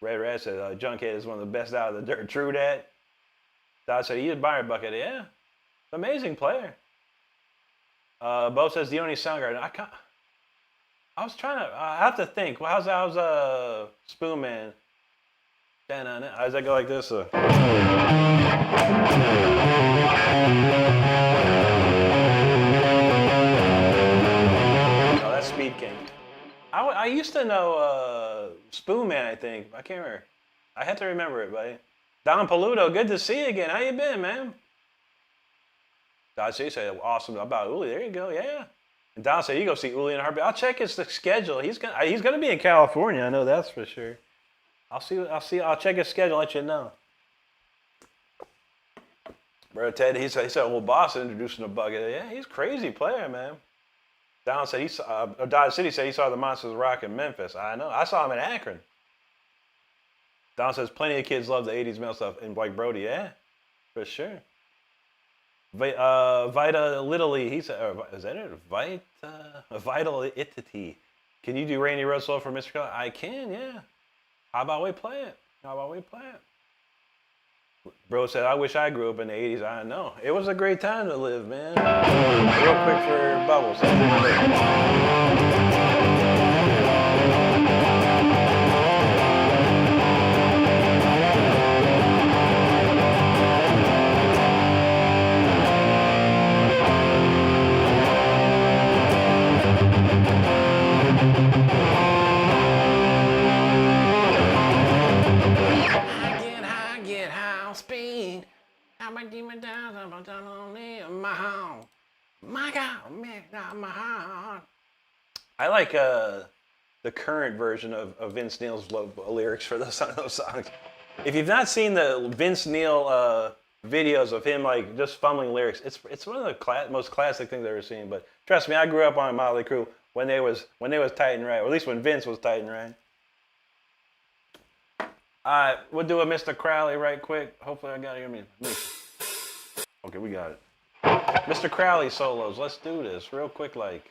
Red Raz said, Junkhead is one of the best out of the dirt. True that. Dodge said, you admire Buckethead. Yeah, amazing player. Bo says, the only Soundgarden. I have to think. Well, how's Spoon Man? How does that go like this? Oh, that's Speed King. I used to know Spoon Man, I think. I can't remember. I had to remember it, buddy. Don Paluto, good to see you again. How you been, man? Don C said, awesome about Uli. There you go, yeah. And Don said, you go see Uli in a heartbeat. I'll check his schedule. He's gonna be in California. I know that's for sure. I'll check his schedule. Let you know. Brother Ted, he said, well, boss introducing the Bucket. Yeah, he's a crazy player, man. Don said Dodge City said he saw the Monsters Rock in Memphis. I know. I saw him in Akron. Don says plenty of kids love the '80s metal stuff, and like Brody, yeah, for sure. Vita Littley, he said, is that it? Vital Itity. Can you do Randy Russell for Mr. Kelly? I can, yeah. How about we play it? Bro said, I wish I grew up in the 80s. I know. It was a great time to live, man. Real quick for Bubbles. I like the current version of Vince Neil's lyrics for those songs. If you've not seen the Vince Neil videos of him like just fumbling lyrics, it's one of the most classic things I've ever seen. But trust me, I grew up on Motley Crue when they was tight and right, or at least when Vince was tight and right. All right, we'll do a Mr. Crowley right quick. Hopefully I got it here. Okay, we got it. Mr. Crowley solos. Let's do this real quick, like.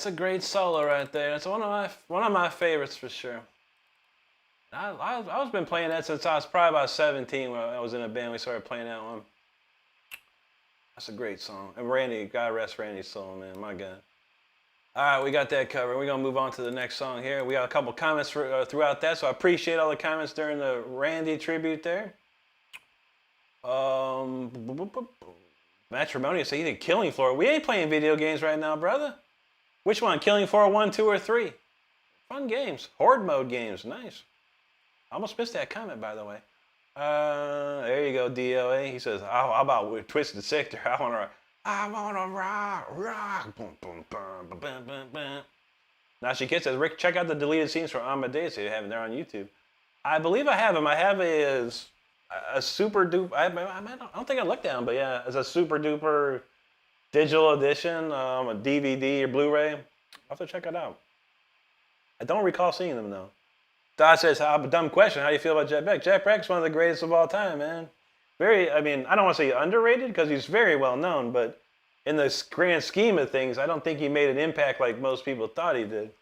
That's a great solo right there. That's one of my favorites for sure. I've been playing that since I was probably about 17 when I was in a band. We started playing that one. That's a great song. And Randy, God rest Randy's soul, man. My God. All right, we got that covered. We're gonna move on to the next song here. We got a couple comments throughout that, so I appreciate all the comments during the Randy tribute there. Matrimonial said he did Killing Floor. We ain't playing video games right now, brother. Which one? Killing Floor 1, 2, or 3? Fun games. Horde mode games. Nice. I almost missed that comment, by the way. There you go, DOA. He says, how about with Twisted Sister? I wanna rock. Boom, boom, boom, boom, boom, boom. Now she says, Rick, check out the deleted scenes from Amadeus. You have them there on YouTube. I believe I have them. I have a super duper. I don't think I looked at them, but yeah, it's a super duper digital edition, a DVD or Blu-ray. I'll have to check it out. I don't recall seeing them though. Dot says, a dumb question. How do you feel about Jeff Beck? Jeff Beck's one of the greatest of all time, man. I don't want to say underrated because he's very well known, but in the grand scheme of things, I don't think he made an impact like most people thought he did.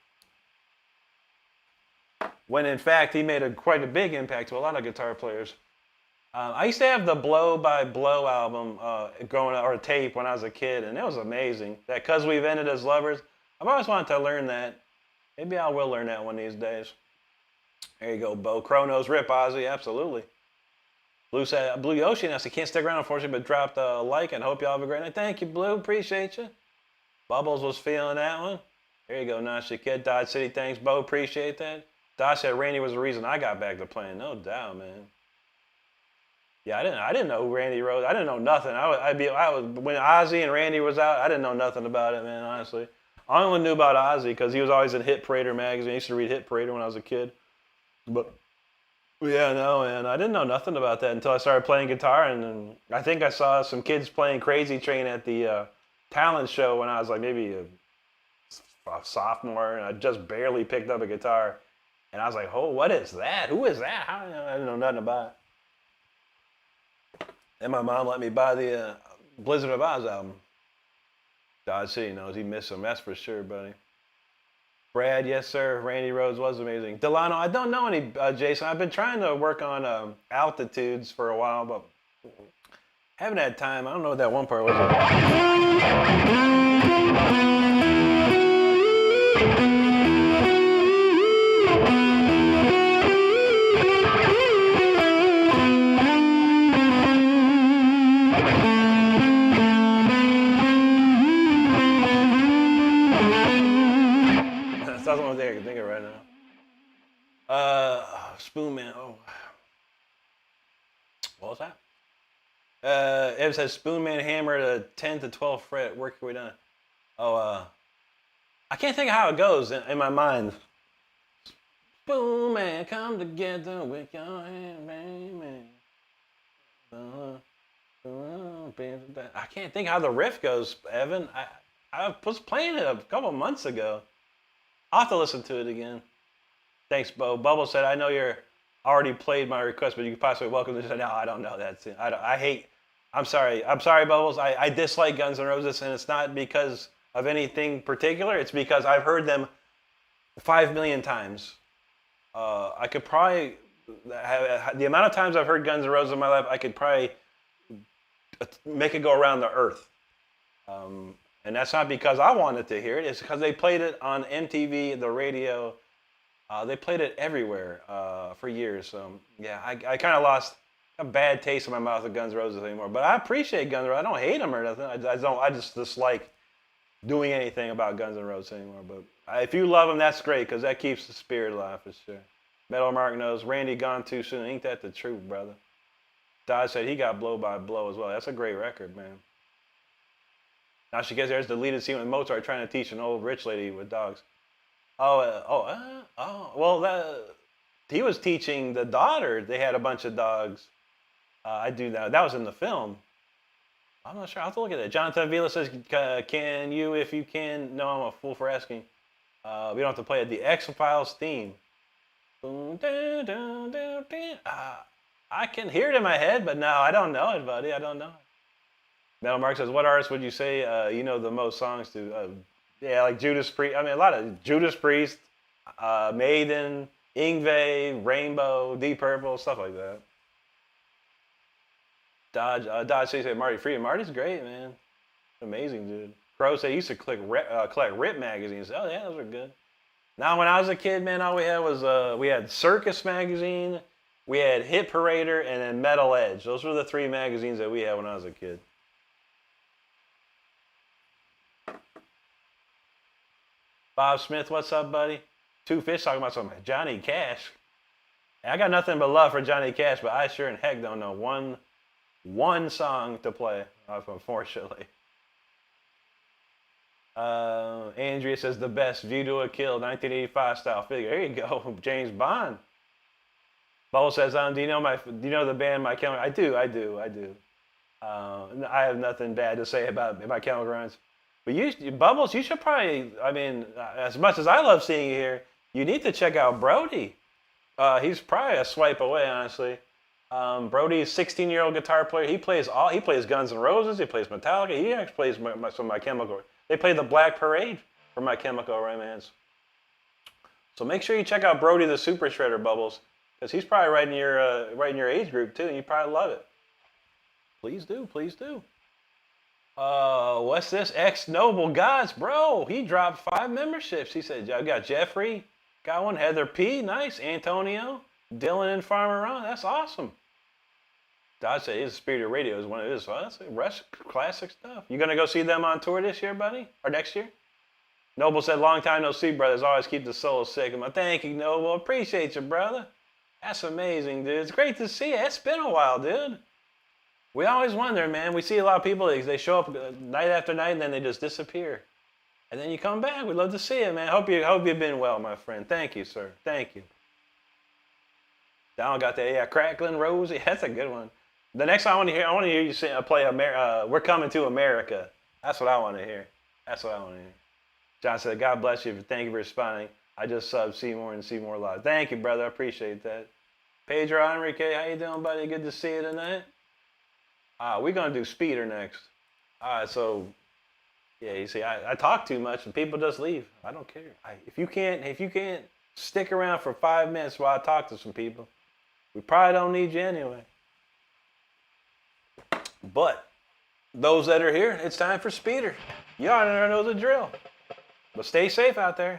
When in fact, he made quite a big impact to a lot of guitar players. I used to have the Blow by Blow album or tape when I was a kid, and it was amazing. That 'Cause We've Ended as Lovers. I've always wanted to learn that. Maybe I will learn that one of these days. There you go, Bo. Chronos, Rip Ozzy, absolutely. Blue Yoshi, and I said, can't stick around, unfortunately, but dropped a like and hope y'all have a great night. Thank you, Blue. Appreciate you. Bubbles was feeling that one. There you go, Nasha Kid. Dodge City, thanks, Bo. Appreciate that. Dodge said Randy was the reason I got back to playing. No doubt, man. Yeah, I didn't know who Randy Rhoads. I didn't know nothing. When Ozzy and Randy was out, I didn't know nothing about it, man, honestly. I only knew about Ozzy because he was always in Hit Parader magazine. I used to read Hit Parader when I was a kid. But yeah, no, man, I didn't know nothing about that until I started playing guitar, and I think I saw some kids playing Crazy Train at the talent show when I was like maybe a sophomore, and I just barely picked up a guitar, and I was like, oh, what is that? Who is that? I didn't know nothing about it. And my mom let me buy the Blizzard of Oz album. Dodge City knows he missed him, that's for sure, buddy. Brad, yes, sir. Randy Rhoads was amazing. Delano, I don't know any, Jason. I've been trying to work on altitudes for a while, but haven't had time. I don't know what that one part was. That's the only thing I can think of right now. Spoon Man. Oh, what was that? It says Spoon Man hammer to 10 to 12 fret. Where can we done? Oh, I can't think of how it goes in my mind. Spoon Man, come together with your hand, baby. I can't think how the riff goes, Evan. I was playing it a couple months ago. I'll have to listen to it again. Thanks, Bo. Bubble said, I know you're already played my request, but you could possibly welcome this. No, I don't know that. I'm sorry, Bubbles. I dislike Guns N' Roses, and it's not because of anything particular. It's because I've heard them 5 million times. I could probably, the amount of times I've heard Guns N' Roses in my life, I could probably make it go around the earth. And that's not because I wanted to hear it. It's because they played it on MTV, the radio. They played it everywhere for years. So, yeah, I kind of lost a bad taste in my mouth of Guns N' Roses anymore. But I appreciate Guns N' Roses. I don't hate them or nothing. I just dislike doing anything about Guns N' Roses anymore. But if you love them, that's great because that keeps the spirit alive for sure. Metal Mark knows Randy gone too soon. Ain't that the truth, brother? Dodge said he got Blow by Blow as well. That's a great record, man. Now she gets there's the deleted scene with Mozart trying to teach an old rich lady with dogs. Well, he was teaching the daughter. They had a bunch of dogs. I do that. That was in the film. I'm not sure. I'll have to look at it. Jonathan Vila says, can you, if you can, no, I'm a fool for asking. We don't have to play it. The X-Files theme. I can hear it in my head, but no, I don't know it, buddy. I don't know it. Metal Mark says, what artist would you say you know the most songs to? Yeah, like Judas Priest. I mean, a lot of Judas Priest, Maiden, Yngwie, Rainbow, Deep Purple, stuff like that. Dodge said Marty Friedman. Marty's great, man. Amazing dude. Crow said he used to collect Rip magazines. Oh yeah, those are good. Now when I was a kid, man, all we had was we had Circus magazine, we had Hit Parader, and then Metal Edge. Those were the 3 magazines that we had when I was a kid. Bob Smith, what's up, buddy? Two Fish talking about something. Johnny Cash. I got nothing but love for Johnny Cash, but I sure in heck don't know one song to play, unfortunately. Andrea says the best View to a Kill 1985 style figure. There you go, James Bond. Bo says, do you know the band My Chemical? I do. I have nothing bad to say about My Chemical Romance. But Bubbles, you should probably, I mean, as much as I love seeing you here, you need to check out Brody. He's probably a swipe away, honestly. Brody's 16-year-old guitar player. He plays Guns N' Roses. He plays Metallica. He actually plays some of My Chemical. They play the Black Parade for My Chemical Romance. So make sure you check out Brody the Super Shredder, Bubbles, because he's probably right in your age group too, and you probably love it. Please do. What's this? Ex-Noble Gods, bro. He dropped 5 memberships. He said, I got Jeffrey, got one, Heather P, nice, Antonio, Dylan and Farmer Ron. That's awesome. Dodge said his Spirit of Radio is one of his. So that's classic stuff. You gonna go see them on tour this year, buddy, or next year? Noble said, long time no see, brothers. Always keep the soul sick. I'm like, thank you, Noble. Appreciate you, brother. That's amazing, dude. It's great to see you. It's been a while, dude. We always wonder, man. We see a lot of people, they show up night after night and then they just disappear. And then you come back. We'd love to see you, man. Hope you've been well, my friend. Thank you, sir. Thank you. Donald got that, Crackling Rosie. That's a good one. The next time I want to hear you play We're Coming to America. That's what I want to hear. John said, God bless you. Thank you for responding. I just subbed Seymour and Seymour Live. Thank you, brother. I appreciate that. Pedro Enrique, how you doing, buddy? Good to see you tonight. We're going to do Speeder next. All right, so, yeah, you see, I talk too much and people just leave. I don't care. If you can't stick around for 5 minutes while I talk to some people, we probably don't need you anyway. But those that are here, it's time for Speeder. You already know the drill. But stay safe out there.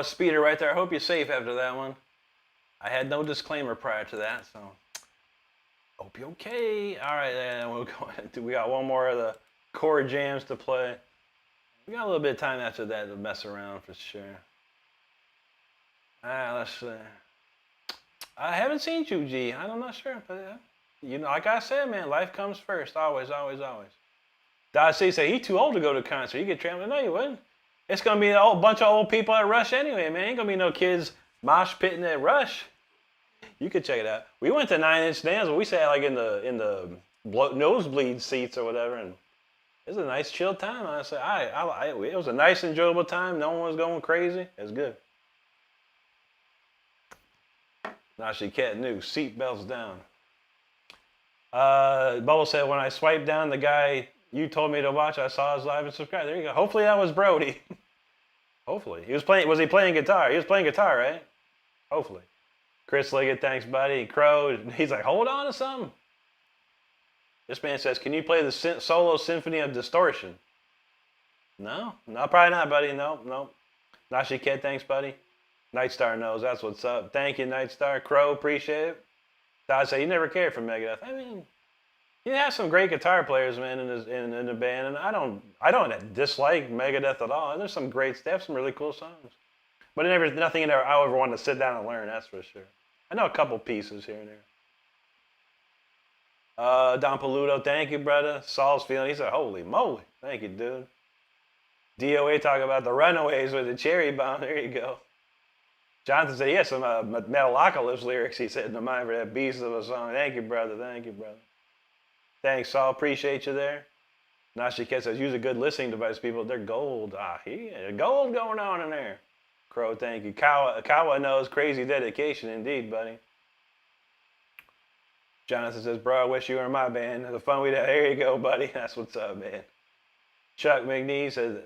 Kawa Speeder right there. I hope you're safe after that one. I had no disclaimer prior to that, so hope you're okay. All right, and we'll go into, we got one more of the chord jams to play. We got a little bit of time after that to mess around for sure. All right, let's see. I haven't seen you, G. I'm not sure, but you know, like I said, man, life comes first. Always, always, always. Dodge C said he's too old to go to a concert. You get trampled. No, you wouldn't. It's gonna be a whole bunch of old people at Rush anyway, man. Ain't gonna be no kids mosh pitting at Rush. You could check it out. We went to 9 Inch Nails, but we sat like in the nosebleed seats or whatever, and it was a nice chill time. Honestly, it was a nice, enjoyable time. No one was going crazy. It was good. Now she can't new. Seatbelts down. Bubble said, when I swiped down the guy you told me to watch, I saw his live and subscribe. There you go. Hopefully that was Brody. Hopefully. Was he playing guitar? He was playing guitar, right? Hopefully. Chris Liggett, thanks, buddy. Crow, he's like, hold on to something. This man says, can you play the solo symphony of distortion? No, probably not, buddy. No. Nashi Kid, thanks, buddy. Nightstar knows, that's what's up. Thank you, Nightstar. Crow, appreciate it. Todd said, you never cared for Megadeth. I mean, you have some great guitar players, man, in the band, and I don't dislike Megadeth at all. There's some great, they have some really cool songs. But nothing in there I ever wanted to sit down and learn, that's for sure. I know a couple pieces here and there. Don Paluto, thank you, brother. Saul's feeling, he said, holy moly. Thank you, dude. DOA talk about the Runaways with the cherry bomb. There you go. Jonathan said, yes, some Metalocalypse lyrics, he said, in the mind for that beast of a song. Thank you, brother. Thank you, brother. Thanks, Saul. Appreciate you there. Nashiket says, use a good listening device, people. They're gold. Gold going on in there. Crow, thank you. Kawa knows, crazy dedication indeed, buddy. Jonathan says, bro, I wish you were in my band. The fun we had. There you go, buddy. That's what's up, man. Chuck McNee says,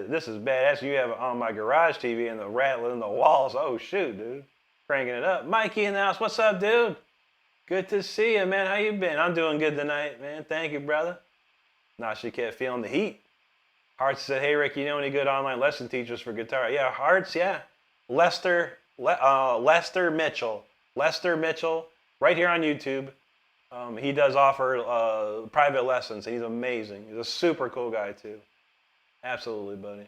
this is badass. You have it on my garage TV and the rattling the walls. Oh, shoot, dude. Cranking it up. Mikey in the house. What's up, dude? Good to see you, man. How you been? I'm doing good tonight, man. Thank you, brother. Nashiket feeling the heat. Hearts said, hey, Rick, you know any good online lesson teachers for guitar? Yeah, Hearts, yeah. Lester Mitchell. Lester Mitchell, right here on YouTube. He does offer private lessons. He's amazing. He's a super cool guy, too. Absolutely, buddy.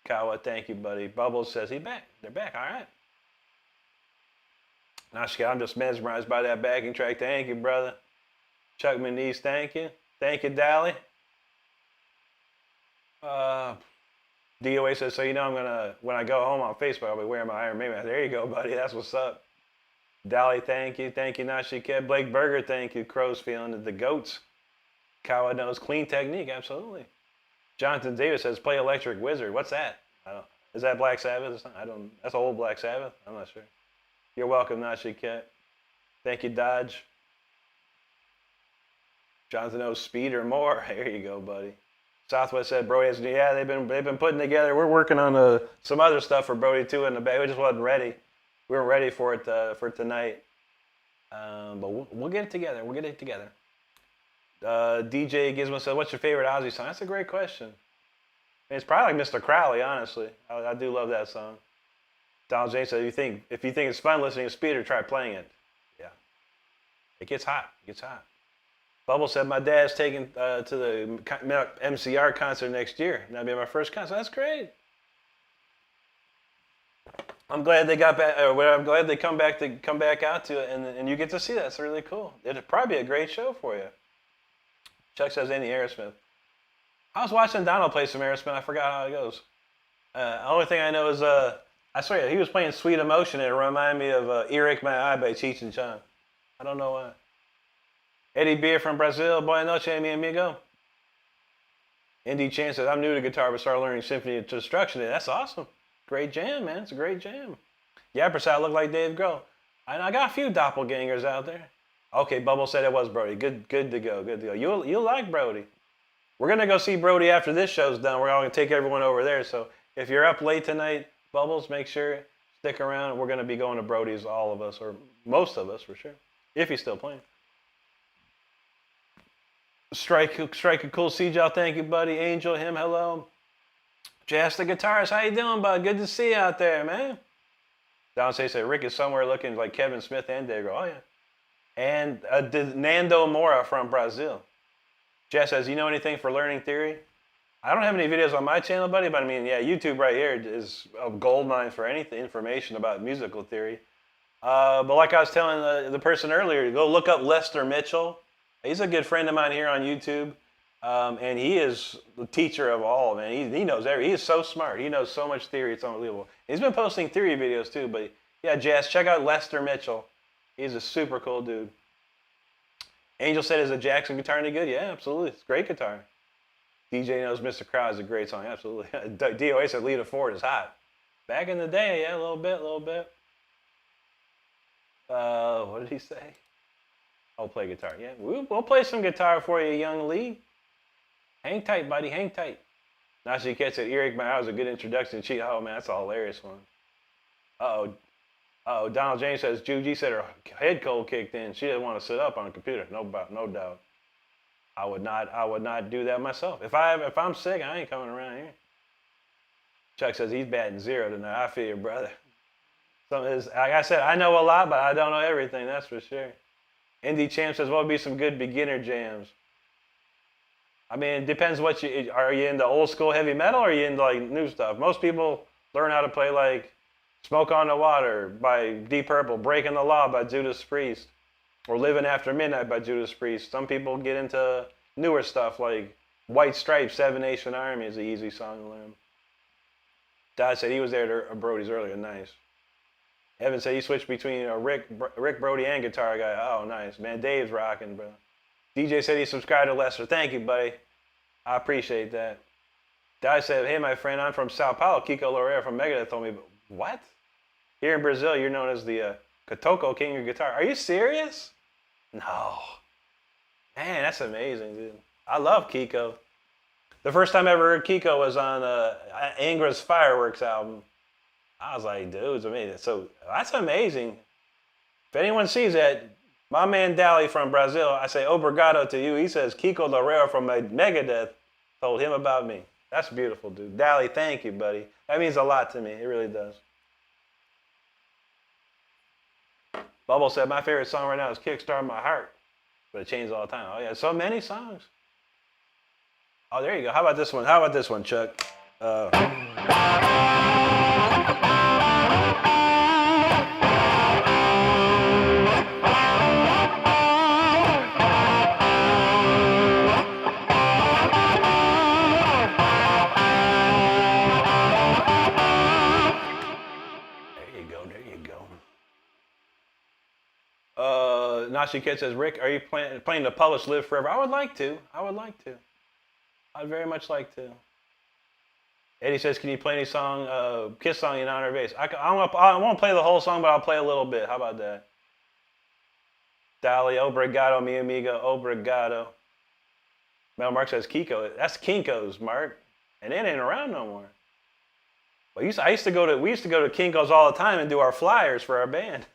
Kawa, thank you, buddy. Bubbles says, he's back. They're back, all right. Nashika, I'm just mesmerized by that backing track. Thank you, brother. Chuck Manise, thank you. Thank you, Dally. DOA says, so you know I'm going to, when I go home on Facebook, I'll be wearing my Iron Maiden. There you go, buddy. That's what's up. Dally, thank you. Thank you, Nashika. Blake Berger, thank you. Crow's feeling it. The Goats. Kawa knows clean technique. Absolutely. Jonathan Davis says, play Electric Wizard. What's that? Is that Black Sabbath? That's old Black Sabbath? I'm not sure. You're welcome, Nashika. Thank you, Dodge. Jonathan knows speed or more. There you go, buddy. Southwest said, Brody, yeah, they've been putting together. We're working on some other stuff for Brody too in the back. We just wasn't ready. We weren't ready for it for tonight. But we'll get it together. We'll get it together. DJ Gizmo said, what's your favorite Ozzy song? That's a great question. I mean, it's probably like Mr. Crowley, honestly. I do love that song. Donald James said, if you think it's fun listening to Speeder, try playing it. Yeah. It gets hot. It gets hot. Bubble said, my dad's taking to the MCR concert next year. That'll be my first concert. That's great. I'm glad they got back. I'm glad they come back out to it, and you get to see that. It's really cool. It'd probably be a great show for you. Chuck says, any Aerosmith. I was watching Donald play some Aerosmith. I forgot how it goes. The only thing I know is I swear he was playing Sweet Emotion. It reminded me of Earache My Eye by Cheech and Chong. I don't know why. Eddie Beer from Brazil. Boa noche, mi amigo. Indy Chan says, I'm new to guitar, but started learning Symphony of Destruction. That's awesome. Great jam, man. It's a great jam. Yeah, Prasad looked like Dave Grohl. I got a few doppelgangers out there. Okay, Bubble said it was Brody. Good to go. Good to go. You'll like Brody. We're going to go see Brody after this show's done. We're going to take everyone over there. So if you're up late tonight, Bubbles, make sure stick around. We're going to be going to Brody's, all of us, or most of us for sure, if he's still playing. Strike a cool siege out. Thank you, buddy. Angel, him, hello. Jazz the guitarist, how you doing, bud? Good to see you out there, man. Downstate said Rick is somewhere looking like Kevin Smith and Dago. Oh, yeah. And Nando Moura from Brazil. Jess says, you know anything for learning theory? I don't have any videos on my channel, buddy, but I mean, yeah, YouTube right here is a gold mine for anything, information about musical theory. But like I was telling the person earlier, go look up Lester Mitchell. He's a good friend of mine here on YouTube. And he is the teacher of all, man. He knows everything. He is so smart. He knows so much theory. It's unbelievable. He's been posting theory videos too. But yeah, Jess, check out Lester Mitchell. He's a super cool dude. Angel said, is a Jackson guitar any good? Yeah, absolutely. It's a great guitar. DJ knows Mr. Crowd is a great song. Absolutely. DOA said Lita Ford is hot. Back in the day, yeah, a little bit. What did he say? I'll play guitar. Yeah, we'll play some guitar for you, young Lee. Hang tight, buddy. Hang tight. Nashi Cat said, Eric, man, that was a good introduction. Oh, man, that's a hilarious one. Uh-oh, Donald James says, Juji said her head cold kicked in. She didn't want to sit up on a computer. No doubt. I would not do that myself. If I'm sick, I ain't coming around here. Chuck says he's batting 0 tonight. I feel you, brother. Like I said, I know a lot, but I don't know everything. That's for sure. Indy Champ says, what would be some good beginner jams? I mean, it depends what are you into old school heavy metal or are you into like new stuff? Most people learn how to play like Smoke on the Water by Deep Purple, Breaking the Law by Judas Priest, or Living After Midnight by Judas Priest. Some people get into newer stuff like White Stripes, Seven Nation Army is an easy song to learn. Dad said he was there to Brody's earlier. Nice. Evan said he switched between Rick Brody and guitar guy. Oh, nice. Man, Dave's rocking, bro. DJ said he subscribed to Lester. Thank you, buddy. I appreciate that. Dad said, hey, my friend, I'm from Sao Paulo. Kiko Loureiro from Megadeth told me, what? Here in Brazil, you're known as the Kotoko King of Guitar. Are you serious? No. Man, that's amazing, dude. I love Kiko. The first time I ever heard Kiko was on Angra's Fireworks album. I was like, dude, it's amazing. So that's amazing. If anyone sees that, my man Dally from Brazil, I say obrigado to you. He says Kiko Loureiro from Megadeth told him about me. That's beautiful, dude. Dally, thank you, buddy. That means a lot to me. It really does. Bubble said, my favorite song right now is Kickstart My Heart. But it changes all the time. Oh, yeah, so many songs. Oh, there you go. How about this one, Chuck? Nashi Kid says, Rick, are you planning to publish Live Forever? I would like to. I'd very much like to. Eddie says, can you play any song, Kiss song in honor of Ace? I won't play the whole song, but I'll play a little bit. How about that? Dali, obrigado, mi amigo, obrigado. Mel Mark says, Kiko. That's Kinko's, Mark. And it ain't around no more. But we used to go to Kinko's all the time and do our flyers for our band.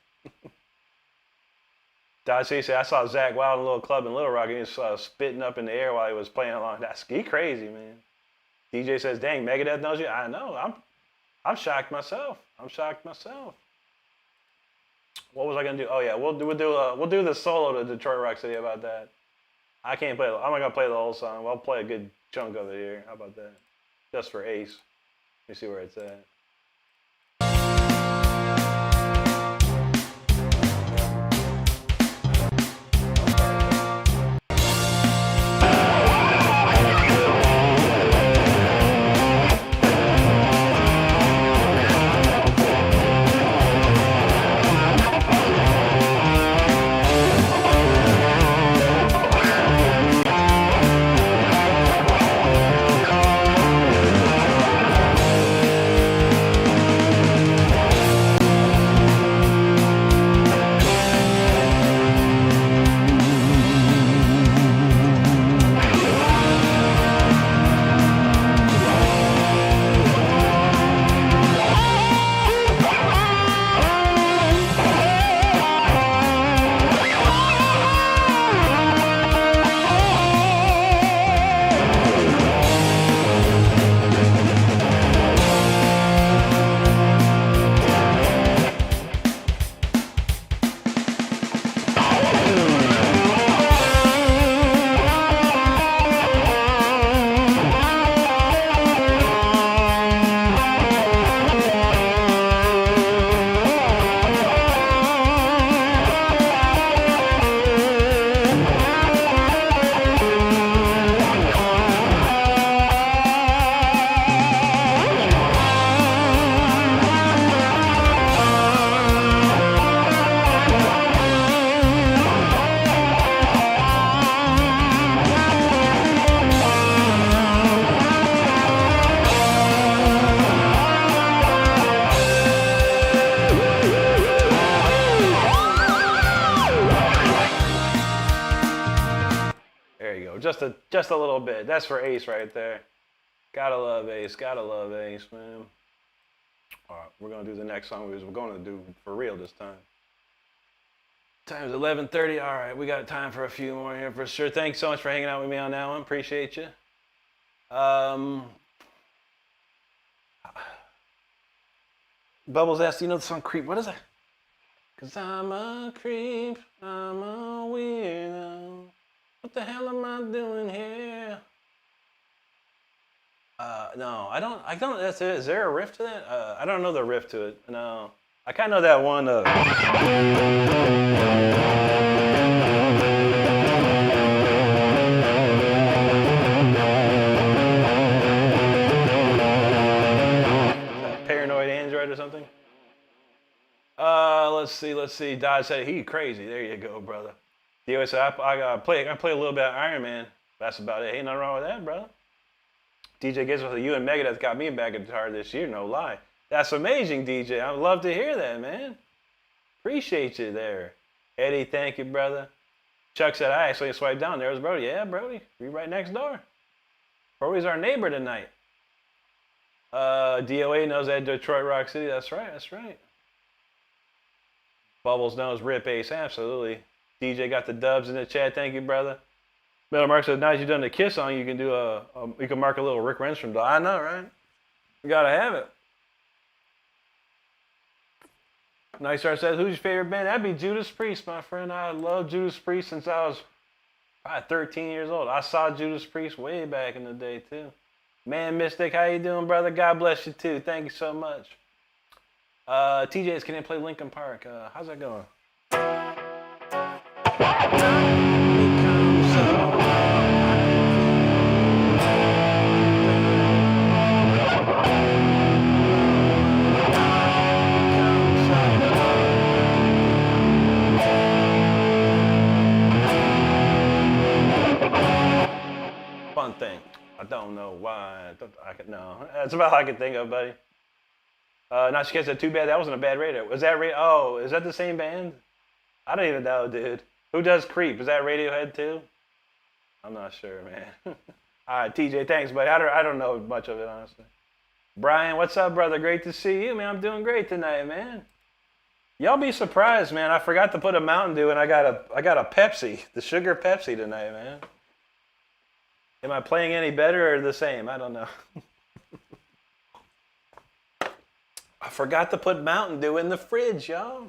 Dodge said, I saw Zach Wild in a little club in Little Rock and he was spitting up in the air while he was playing along. That's crazy, man. DJ says, dang, Megadeth knows you? I know. I'm shocked myself. What was I gonna do? Oh yeah, we'll do the solo to Detroit Rock City. About that. I can't play. I'm not gonna play the whole song. I'll play a good chunk of it here. How about that? Just for Ace. Let me see where it's at. just a little bit. That's for Ace right there. Gotta love Ace. Gotta love Ace, man. All right, we're gonna do the next song. We're going to do for real this time. Time's 11:30. All right, we got time for a few more here for sure. Thanks so much for hanging out with me on that one. Appreciate you. Bubbles asked, you know the song Creep? What is that? Cause I'm a creep, I'm a weirdo. What the hell am I doing here? No, I don't, that's it. Is there a riff to that? I don't know the riff to it, no. I kinda know that one, Paranoid Android or something? Let's see. Dodge said he crazy. There you go, brother. Dio said I play a little bit of Iron Man. That's about it. Ain't nothing wrong with that, brother. DJ Gibbs with you and Megadeth got me back at guitar this year, no lie. That's amazing, DJ. I'd love to hear that, man. Appreciate you there. Eddie, thank you, brother. Chuck said I actually swiped down. There was Brody. Yeah, Brody. We right next door. Brody's our neighbor tonight. DOA knows that Detroit Rock City. That's right. That's right. Bubbles knows Rip Ace. Absolutely. DJ got the dubs in the chat. Thank you, brother. Metal Mark said, now that you've done the Kiss song, you can do you can mark a little Rick Renstrom doll. I know, right? You gotta have it. Nice Star says, who's your favorite band? That'd be Judas Priest, my friend. I love Judas Priest since I was probably 13 years old. I saw Judas Priest way back in the day, too. Man Mystic, how you doing, brother? God bless you, too. Thank you so much. TJ's, can I play Linkin Park? How's that going? Fun thing. I don't know why. No, that's about all I can think of, buddy. Not she said, too bad that wasn't a bad radio. Was that oh, is that the same band? I don't even know, dude. Who does Creep? Is that Radiohead too? I'm not sure, man. All right, TJ, thanks, buddy. I don't know much of it, honestly. Brian, what's up, brother? Great to see you, man. I'm doing great tonight, man. Y'all be surprised, man. I forgot to put a Mountain Dew, and I got a Pepsi, the sugar Pepsi tonight, man. Am I playing any better or the same? I don't know. I forgot to put Mountain Dew in the fridge, y'all.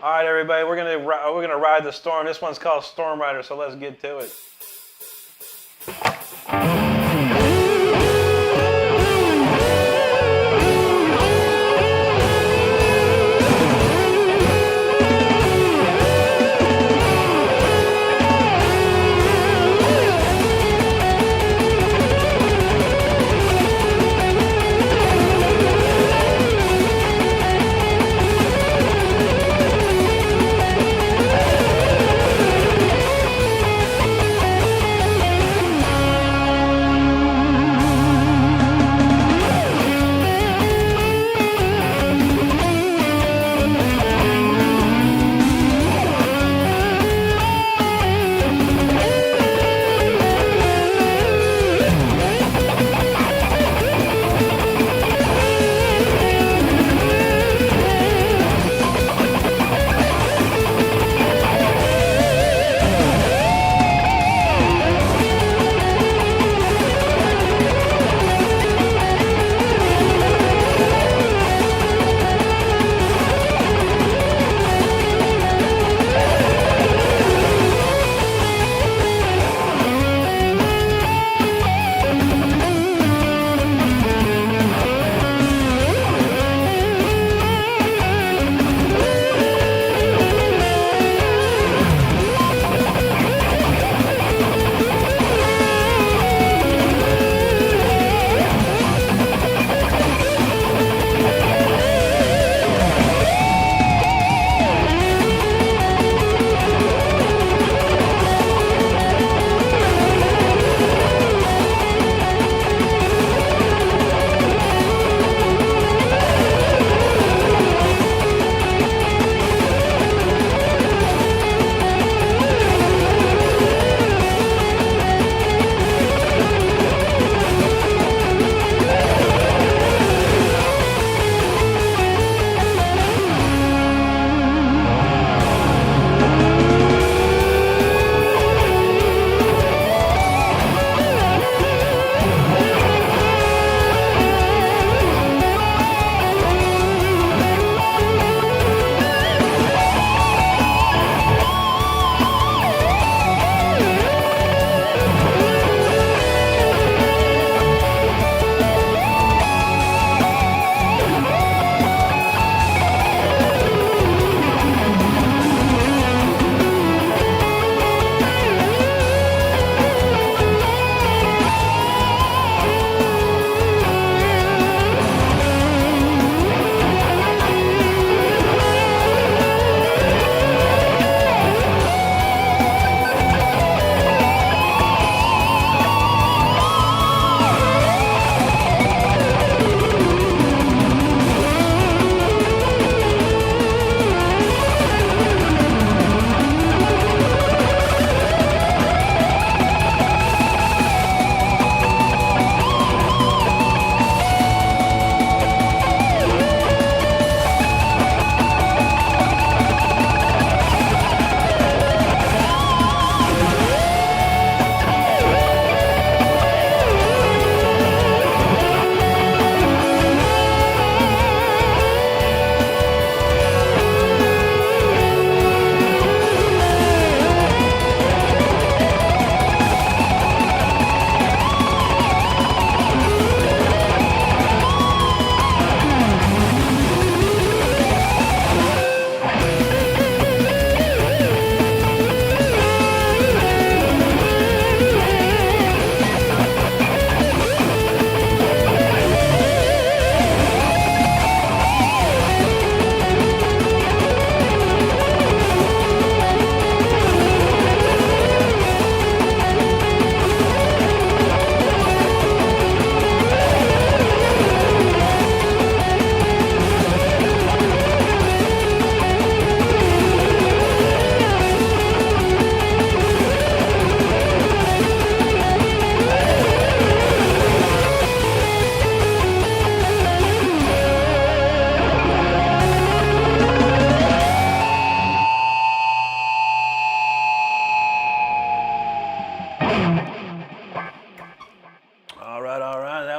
All right, everybody, we're gonna ride the storm. This one's called Storm Rider, so let's get to it.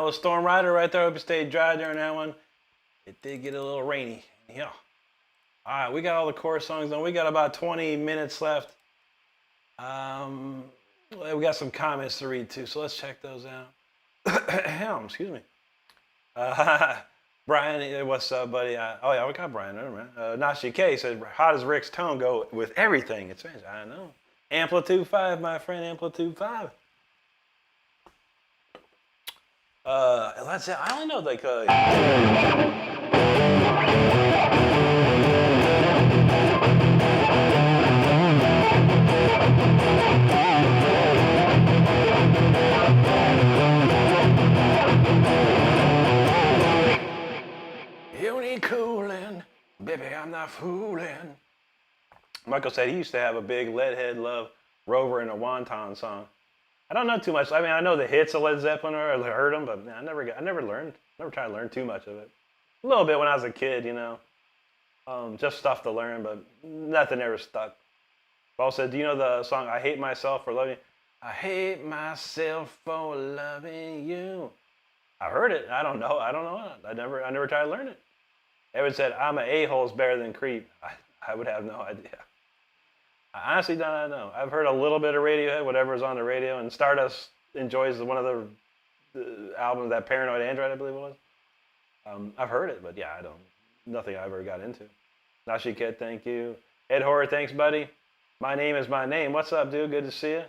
little storm rider right there. Hope you stayed dry during that one. It did get a little rainy. Yeah. All right, we got all the chorus songs done. We got about 20 minutes left. We got some comments to read too, so let's check those out. Excuse me. Brian, what's up, buddy? Oh yeah, we got Brian. Never mind. Nashi K said, "How does Rick's tone go with everything?" It's fancy. I know. Amplitude 5, my friend. Amplitude 5. Let's say I only know like. You ain't coolin', baby, I'm not fooling. Michael said he used to have a big Leadhead Love Rover and a Wonton song. I don't know too much. I mean, I know the hits of Led Zeppelin, or I heard them, but I never tried to learn too much of it. A little bit when I was a kid, you know, just stuff to learn, but nothing ever stuck. Paul said, "Do you know the song I Hate Myself for Loving You?" I hate myself for loving you. I heard it. I don't know. I never tried to learn it. Evan said, "I'm an a-hole's better than creep." I would have no idea. I honestly don't know. I've heard a little bit of Radiohead, whatever's on the radio, and Stardust enjoys one of the albums, that Paranoid Android, I believe it was. I've heard it, but yeah, nothing I ever got into. Nashi Kid, thank you. Ed Horror, thanks, buddy. My name is my name. What's up, dude? Good to see you.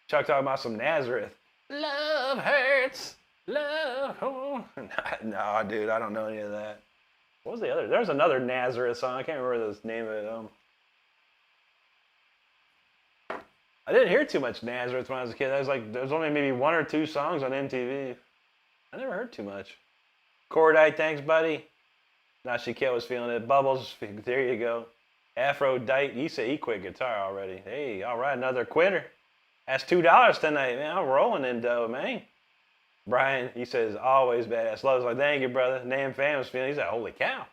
Chuck talking about some Nazareth. Love hurts. Love. Oh. No, dude, I don't know any of that. What was the other? There's another Nazareth song. I can't remember the name of it. I didn't hear too much Nazareth when I was a kid. There was only maybe 1 or 2 songs on MTV. I never heard too much. Cordite, thanks, buddy. Nashi K was feeling it. Bubbles, there you go. Aphrodite, he said he quit guitar already. Hey, all right, another quitter. That's $2 tonight, man. I'm rolling in dough, man. Brian, he says, always badass. Love's like, thank you, brother. Nam Fam was feeling. He said, holy cow.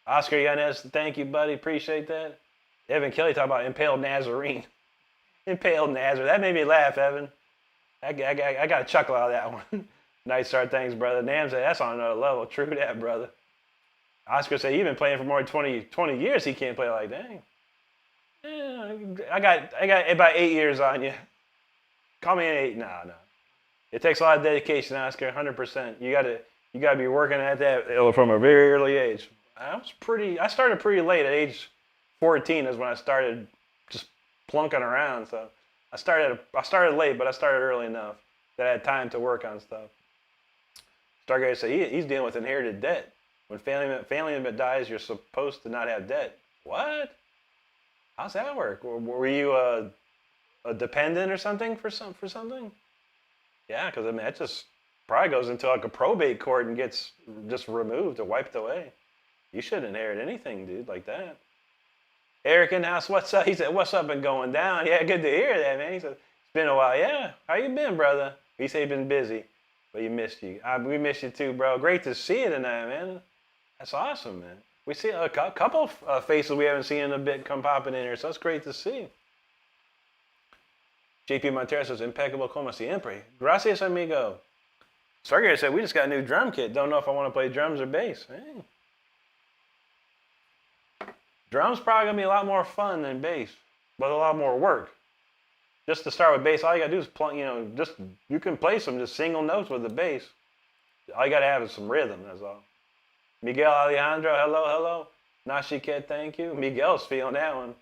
Oscar Yanez, thank you, buddy. Appreciate that. Evan Kelly talking about Impaled Nazarene. Impaled Nazarene. That made me laugh, Evan. I got a chuckle out of that one. Nice start, thanks, brother. Nam said, that's on another level. True that, brother. Oscar said, you've been playing for more than 20 years. He can't play like that. Yeah, I got about 8 years on you. Call me an 8. No. It takes a lot of dedication, Oscar, 100%. You gotta be working at that from a very early age. I started pretty late. At age 14 is when I started just plunking around. So I started late, but I started early enough that I had time to work on stuff. Stargazer said he's dealing with inherited debt. When family member dies, you're supposed to not have debt. What? How's that work? Were you a dependent or something for something? Yeah, because I mean that just probably goes into like a probate court and gets just removed or wiped away. You shouldn't inherit anything, dude, like that. Eric in the house, what's up? He said, what's up and going down? Yeah, good to hear that, man. He said, it's been a while. Yeah, how you been, brother? He said he's been busy, but he missed you. We missed you too, bro. Great to see you tonight, man. That's awesome, man. We see a couple of faces we haven't seen in a bit come popping in here, so that's great to see. JP Montero says, impeccable como siempre. Gracias, amigo. Sergey said, we just got a new drum kit. Don't know if I want to play drums or bass. Hey. Drums probably going to be a lot more fun than bass, but a lot more work. Just to start with bass, all you got to do is plunk, you can play some just single notes with the bass. All you got to have is some rhythm, that's all. Miguel Alejandro, hello. Nashiket, thank you. Miguel's feeling that one.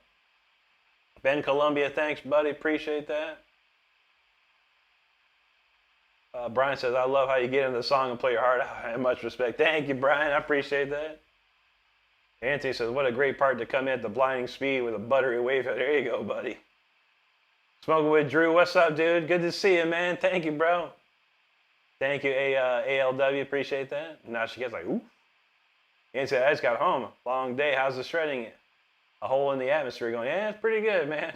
Ben Columbia, thanks, buddy. Appreciate that. Brian says, I love how you get into the song and play your heart out. I have much respect. Thank you, Brian. I appreciate that. Anthony says, what a great part to come in at the blinding speed with a buttery wave. There you go, buddy. Smoking with Drew. What's up, dude? Good to see you, man. Thank you, bro. Thank you, ALW. Appreciate that. Now she gets like, ooh. Anthony said, I just got home. Long day. How's the shredding? A hole in the atmosphere going, yeah, it's pretty good, man.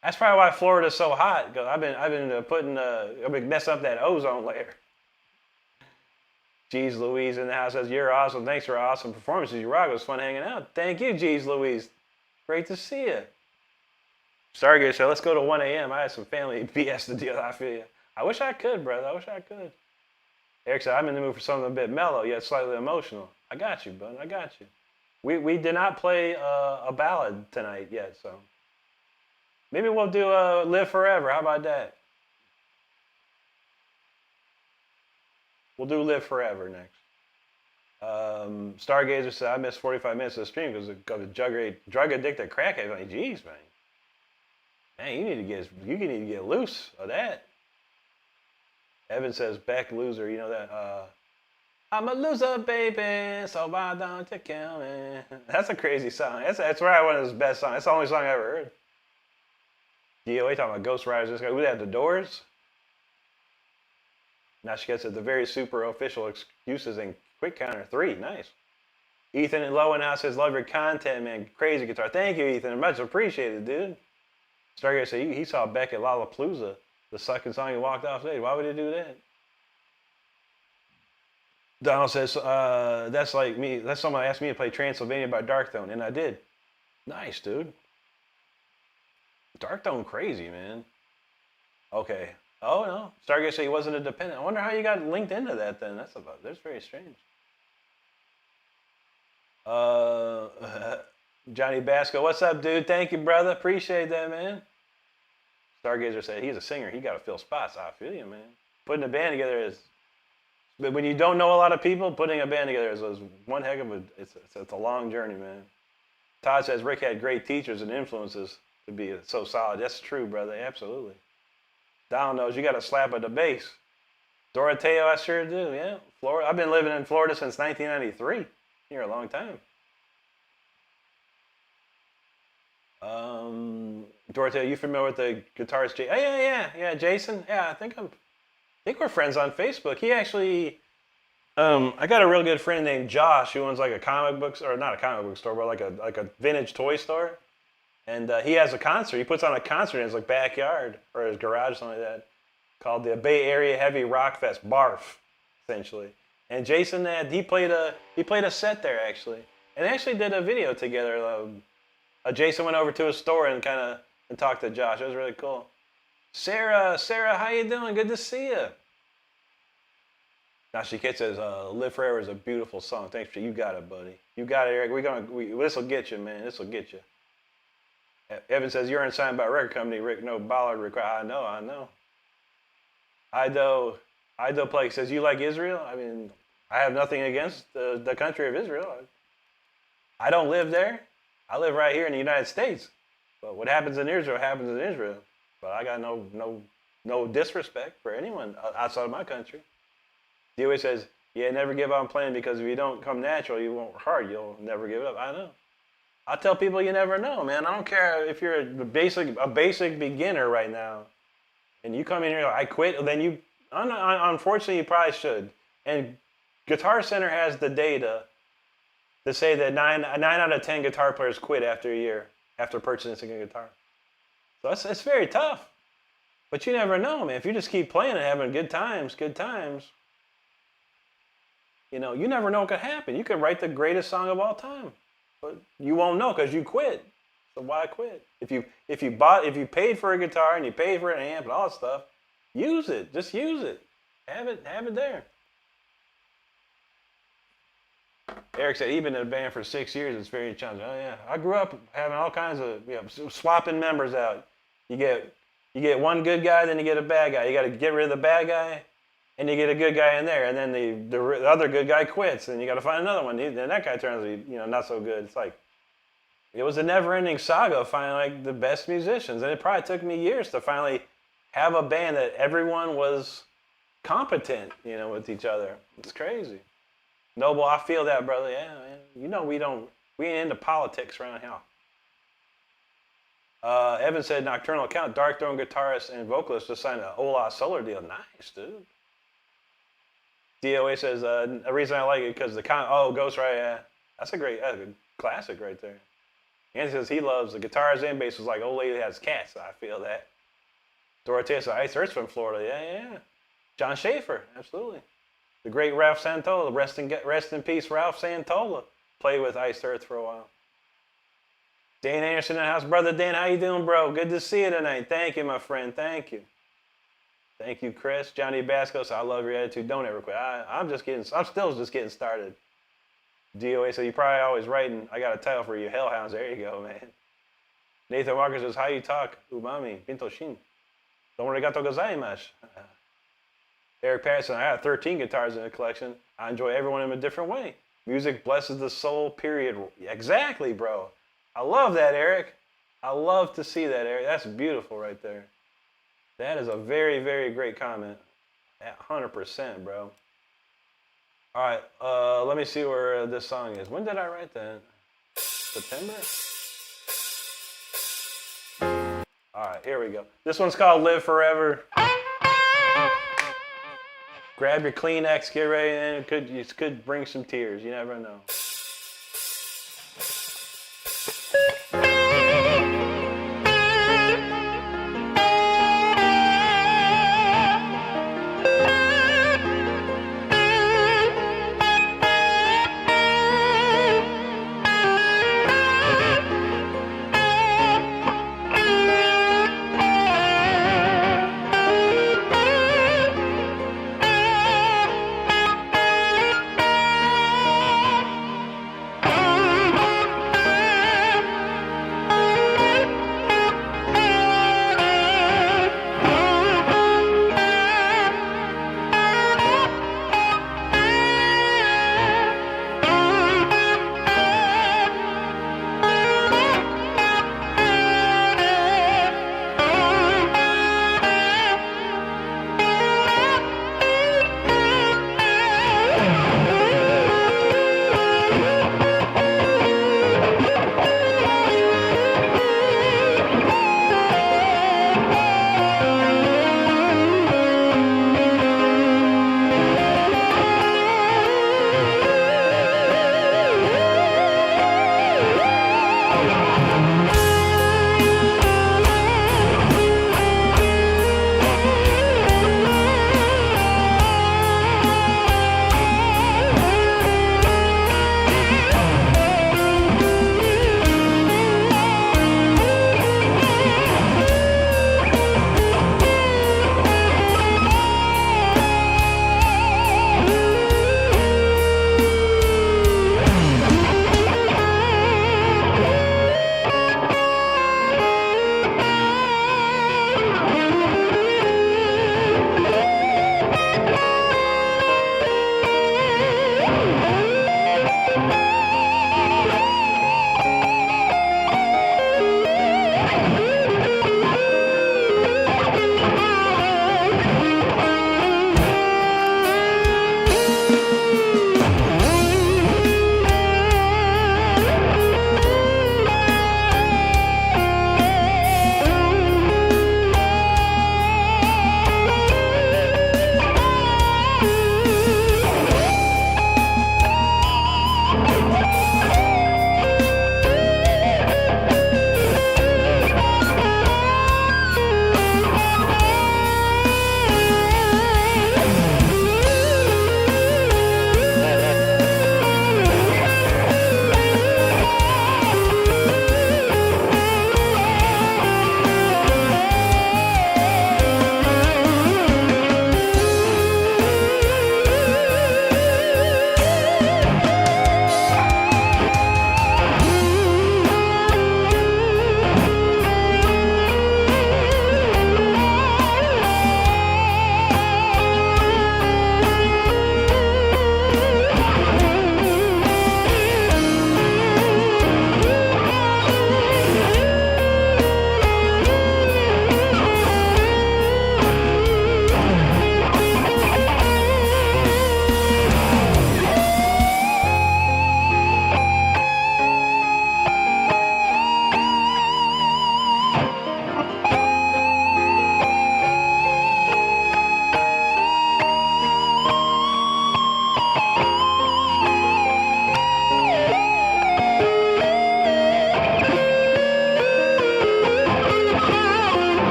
That's probably why Florida's so hot, because I've been messing up that ozone layer. Jeez Louise in the house says, you're awesome. Thanks for awesome performances. You rock. It was fun hanging out. Thank you, Jeez Louise. Great to see you. Stargazer said, let's go to 1 a.m. I had some family BS to deal with. I feel you. I wish I could, brother. I wish I could. Eric said, I'm in the mood for something a bit mellow, yet slightly emotional. I got you, bud. I got you. We did not play a ballad tonight yet, so maybe we'll do Live Forever. How about that? We'll do Live Forever next. Stargazer said, I missed 45 minutes of the stream because of the drug addicted crackhead. Like, geez, man. Man, you need to get loose of that. Evan says, Beck loser. You know that? I'm a loser, baby, so why don't you kill me? That's a crazy song. That's probably one of his best songs. That's the only song I ever heard. DOA talking about Ghost Riders. This guy, who had the Doors? Now she gets at the very super official excuses and quick counter 3. Nice. Ethan and Lowenhouse says, love your content, man. Crazy guitar. Thank you, Ethan. Much appreciated, dude. Stargazer said he saw Beck at Lollapalooza. The second song he walked off stage. Why would he do that? Donald says, that's like me. That's someone asked me to play Transylvania by Darkthrone, and I did. Nice, dude. Darkthrone crazy, man. Okay. Oh, no. Stargazer said he wasn't a dependent. I wonder how you got linked into that then. That's very strange. Johnny Basco, what's up, dude? Thank you, brother. Appreciate that, man. Stargazer said he's a singer. He got to fill spots. I feel you, man. Putting a band together is... But when you don't know a lot of people, putting a band together is one heck of a... It's a long journey, man. Todd says Rick had great teachers and influences to be so solid. That's true, brother. Absolutely. Don knows you got to slap at the bass. Doroteo, I sure do, yeah. Florida. I've been living in Florida since 1993. Here a long time. Doroteo, you familiar with the guitarist Jason? Oh, yeah, Jason. Yeah, I think we're friends on Facebook. He actually, I got a real good friend named Josh who owns like a comic book, or not a comic book store, but like a vintage toy store. And he has a concert. He puts on a concert in his like backyard or his garage, something like that, called the Bay Area Heavy Rock Fest, BARF, essentially. And Jason, he played a set there actually, and they actually did a video together. Jason went over to his store and talked to Josh. It was really cool. Sarah, how you doing? Good to see you. Now she says, "Live Forever" is a beautiful song. Thanks for you got it, buddy. You got it, Eric. This will get you, man. This will get you. Evan says you're unsigned by a record company. Rick, no Ballard required. I know. Ido Plake says you like Israel. I mean, I have nothing against the country of Israel. I don't live there. I live right here in the United States. But what happens in Israel happens in Israel. But I got no disrespect for anyone outside of my country. DOA says, yeah, never give up on playing because if you don't come natural, you won't work hard. You'll never give it up. I know. I tell people you never know, man. I don't care if you're a basic beginner right now, and you come in here, I quit. Then you, unfortunately, you probably should. And Guitar Center has the data to say that 9 out of 10 guitar players quit after a year after purchasing a guitar. So it's very tough. But you never know, man. If you just keep playing and having good times, you never know what could happen. You could write the greatest song of all time, but you won't know because you quit. So why quit? If you paid for a guitar and you paid for an amp and all that stuff, use it. Just use it. Have it there. Eric said, he's been in a band for 6 years. It's very challenging. Oh yeah, I grew up having all kinds of swapping members out. You get one good guy, then you get a bad guy. You got to get rid of the bad guy, and you get a good guy in there, and then the other good guy quits, and you got to find another one. And that guy turns to be not so good. It's like it was a never-ending saga of finding like the best musicians, and it probably took me years to finally have a band that everyone was competent, with each other. It's crazy. Noble, I feel that, brother. Yeah, man. We ain't into politics around here. Evan said Nocturnal Account, Darkthrone guitarist and vocalist just signed an Ola Solar deal. Nice, dude. DOA says, the reason I like it because Ghost Rider, yeah. That's a good classic right there. Andy says he loves the guitars and bass was like old lady has cats. I feel that. Dorothea says Ice Earth's from Florida. Yeah. John Schaefer, absolutely. The great Ralph Santola, rest in peace, Ralph Santola, played with Ice Earth for a while. Dan Anderson in the house. Brother Dan, how you doing, bro? Good to see you tonight. Thank you, my friend. Thank you. Thank you, Chris. Johnny Bascos, I love your attitude. Don't ever quit. I'm still just getting started. DOA, so you probably always writing. I got a title for you, Hellhounds. There you go, man. Nathan Walker says, how you talk? Umami, Pinto Shin. Don't arigato gozaimasu. Eric Patterson, I have 13 guitars in the collection. I enjoy everyone in a different way. Music blesses the soul, period. Exactly, bro. I love that, Eric. I love to see that, Eric. That's beautiful right there. That is a very, very great comment. 100%, bro. All right, let me see where this song is. When did I write that? September? All right, here we go. This one's called Live Forever. Grab your Kleenex, get ready, and it could bring some tears. You never know.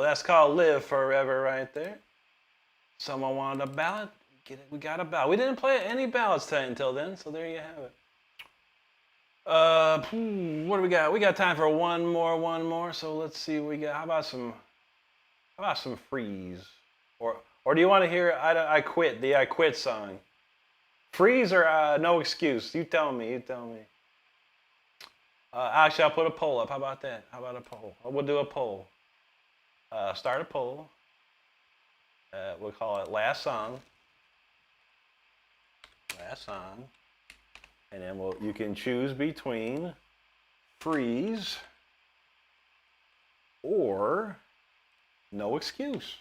That's called Live Forever right there. Someone wanted a ballad? Get it? We got a ballad. We didn't play any ballads tonight until then, so there you have it. What do we got? We got time for one more. So let's see what we got. How about some freeze? Or do you want to hear I quit, the I quit song? Freeze or no excuse? You tell me. Actually, I'll put a poll up. How about that? How about a poll? We'll do a poll. Start a poll. We'll call it last song. Last song. And then you can choose between freeze or no excuse.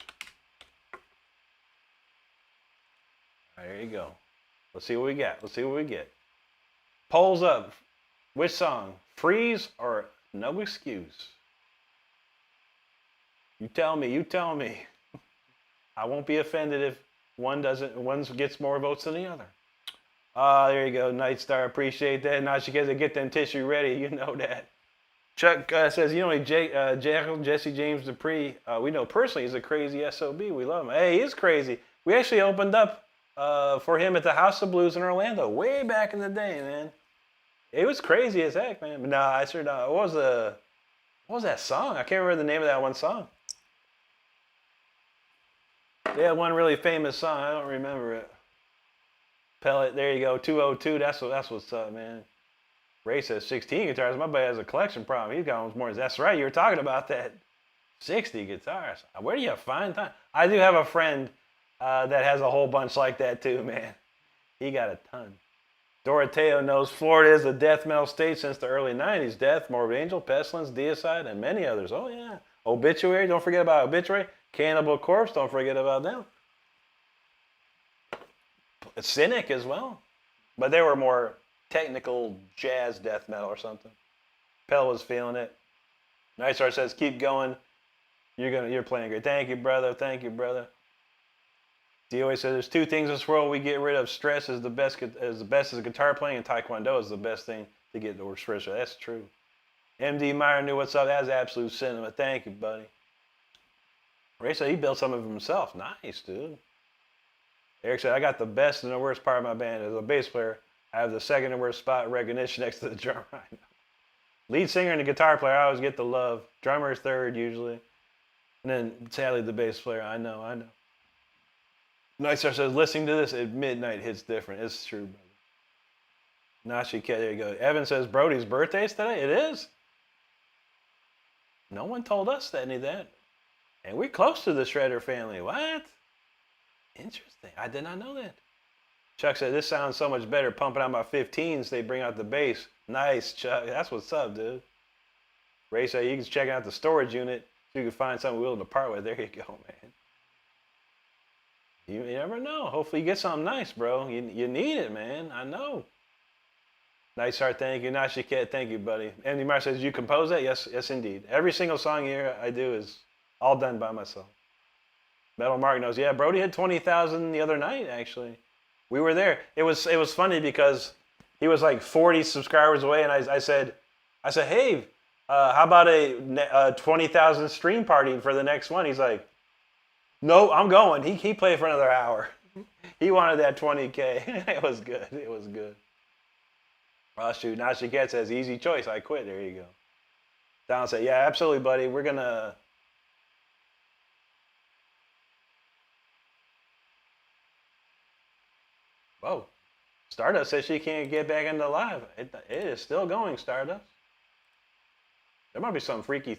All right, there you go. Let's see what we get. Polls up. Which song? Freeze or no excuse? You tell me. I won't be offended if one gets more votes than the other. There you go, Night Star. Appreciate that. Now she gets to get them tissue ready. You know that. Chuck says, Jesse James Dupree, we know personally he's a crazy SOB. We love him. Hey, he is crazy. We actually opened up for him at the House of Blues in Orlando way back in the day, man. It was crazy as heck, man. But no, I sure don't. What was that song? I can't remember the name of that one song. They had one really famous song. I don't remember it. Pellet, there you go. 202. That's what's up, man. Ray says 16 guitars. My buddy has a collection problem. He's got almost more. That's right. You were talking about that. 60 guitars. Where do you find time? I do have a friend that has a whole bunch like that too, man. He got a ton. Doroteo knows Florida is a death metal state since the early 90s. Death, Morbid Angel, Pestilence, Deicide, and many others. Oh, yeah. Obituary. Don't forget about Obituary. Cannibal Corpse. Don't forget about them. Cynic as well. But they were more technical jazz death metal or something. Pell was feeling it. Nightstar says, keep going. You're playing great. Thank you, brother. DOA says there's two things in this world we get rid of. Stress is the best as guitar playing, and Taekwondo is the best thing to get over stress. That's true. MD Meyer knew what's up. That's absolute cinema. Thank you, buddy. Ray said he built some of them himself. Nice, dude. Eric said, I got the best and the worst part of my band. As a bass player, I have the second and worst spot recognition next to the drummer. I know. Lead singer and the guitar player, I always get the love. Drummer is third usually. And then sadly the bass player, I know. Nightstar says, listening to this at midnight hits different. It's true, brother. Nashi Cat, there you go. Evan says, Brody's birthday is today? It is? No one told us any of that. And we're close to the Shredder family. What? Interesting. I did not know that. Chuck said, this sounds so much better. Pumping out my 15s, they bring out the bass. Nice, Chuck. That's what's up, dude. Ray said, you can check out the storage unit so you can find something willing to part with. There you go, man. You never know. Hopefully you get something nice, bro. You need it, man. I know. Nice heart, thank you. Nashi Cat, thank you, buddy. Andy Meyer says, you compose that? Yes, indeed. Every single song here I do is all done by myself. Metal Mark knows. Yeah, Brody had 20,000 the other night, actually. We were there. It was funny because he was like 40 subscribers away, and I said, hey, how about a 20,000 stream party for the next one? He's like, no, I'm going. He played for another hour. He wanted that 20K. It was good. Oh, shoot. Nashi Cat says, easy choice. I quit. There you go. Don said, yeah, absolutely, buddy. We're going to... Whoa. Stardust says she can't get back into live. It is still going, Stardust. There might be some freaky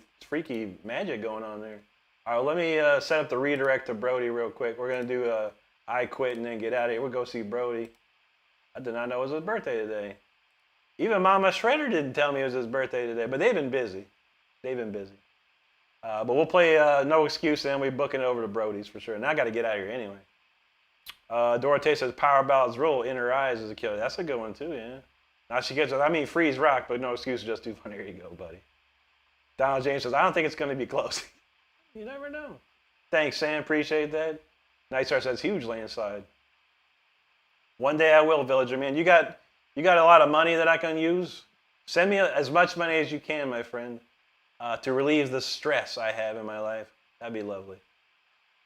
magic going on there. All right, let me set up the redirect to Brody real quick. We're going to do I quit and then get out of here. We'll go see Brody. I did not know it was his birthday today. Even Mama Shredder didn't tell me it was his birthday today, but they've been busy. But we'll play No Excuse, and then we book it over to Brody's for sure. And I got to get out of here anyway. Dorothea says Power Ballads Rule, In Her Eyes is a killer. That's a good one too, yeah. Now she gets, Freeze Rock, but No Excuse is just too funny. Here you go, buddy. Donald James says, I don't think it's going to be close. You never know. Thanks, Sam. Appreciate that. Nightstar says, huge landslide. One day I will, Villager Man. You got a lot of money that I can use? Send me as much money as you can, my friend, to relieve the stress I have in my life. That'd be lovely.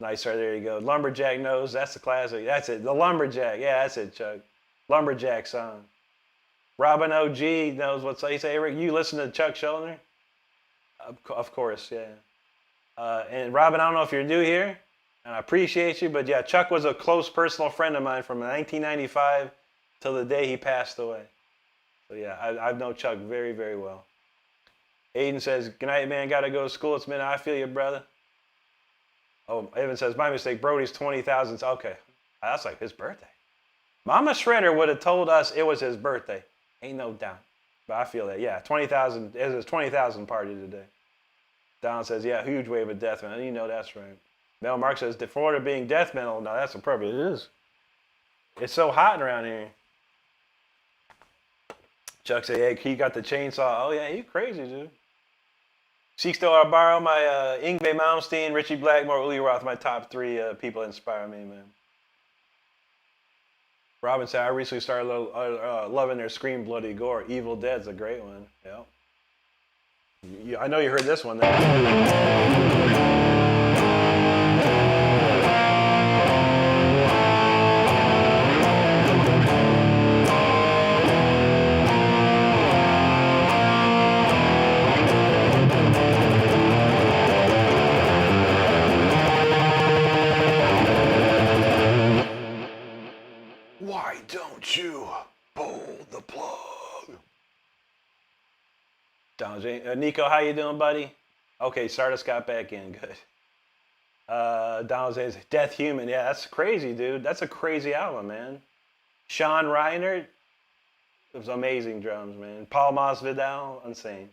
Nightstar, there you go. Lumberjack knows. That's the classic. That's it. The Lumberjack. Yeah, that's it, Chuck. Lumberjack song. Robin OG knows what's up. He say, Rick, you listen to Chuck Schuldiner? Of course, yeah. And Robin, I don't know if you're new here, and I appreciate you, but yeah, Chuck was a close personal friend of mine from 1995 till the day he passed away. So yeah, I've known Chuck very, very well. Aiden says, good night, man. Got to go to school. It's midnight. I feel you, brother. Oh, Evan says, my mistake. Brody's 20,000. Okay. That's like his birthday. Mama Shredder would have told us it was his birthday. Ain't no doubt. But I feel that. Yeah, 20,000. It's his 20,000 party today. Don says, yeah, huge wave of death metal. You know that's right. Mel Mark says, Florida being death metal. No, that's appropriate. It is. It's so hot around here. Chuck said, hey, he got the chainsaw. Oh, yeah, you crazy, dude. Still, I borrow my Yngwie Malmsteen, Richie Blackmore, Uli Roth, my top 3 people that inspire me, man. Robin said, I recently started loving their Scream Bloody Gore. Evil Dead's a great one. Yeah. I know you heard this one there. Why don't you pull the plug? Nico, how you doing, buddy? Okay, Stardust got back in. Good. Donald says, Death Human. Yeah, that's crazy, dude. That's a crazy album, man. Sean Reiner. It was amazing drums, man. Paul Masvidal. Insane.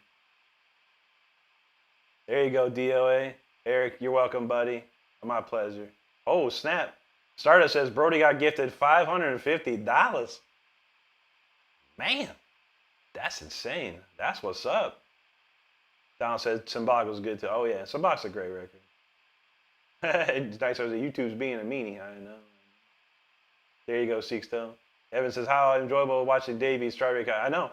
There you go, DOA. Eric, you're welcome, buddy. My pleasure. Oh, snap. Stardust says Brody got gifted $550. Man, that's insane. That's what's up. Donald says Symbolic was good too. Oh yeah, Symbolic's a great record. Nice says YouTube's being a meanie. I know. There you go, Seekstone. Evan says, how enjoyable watching Davey's Strawberry Cut. I know.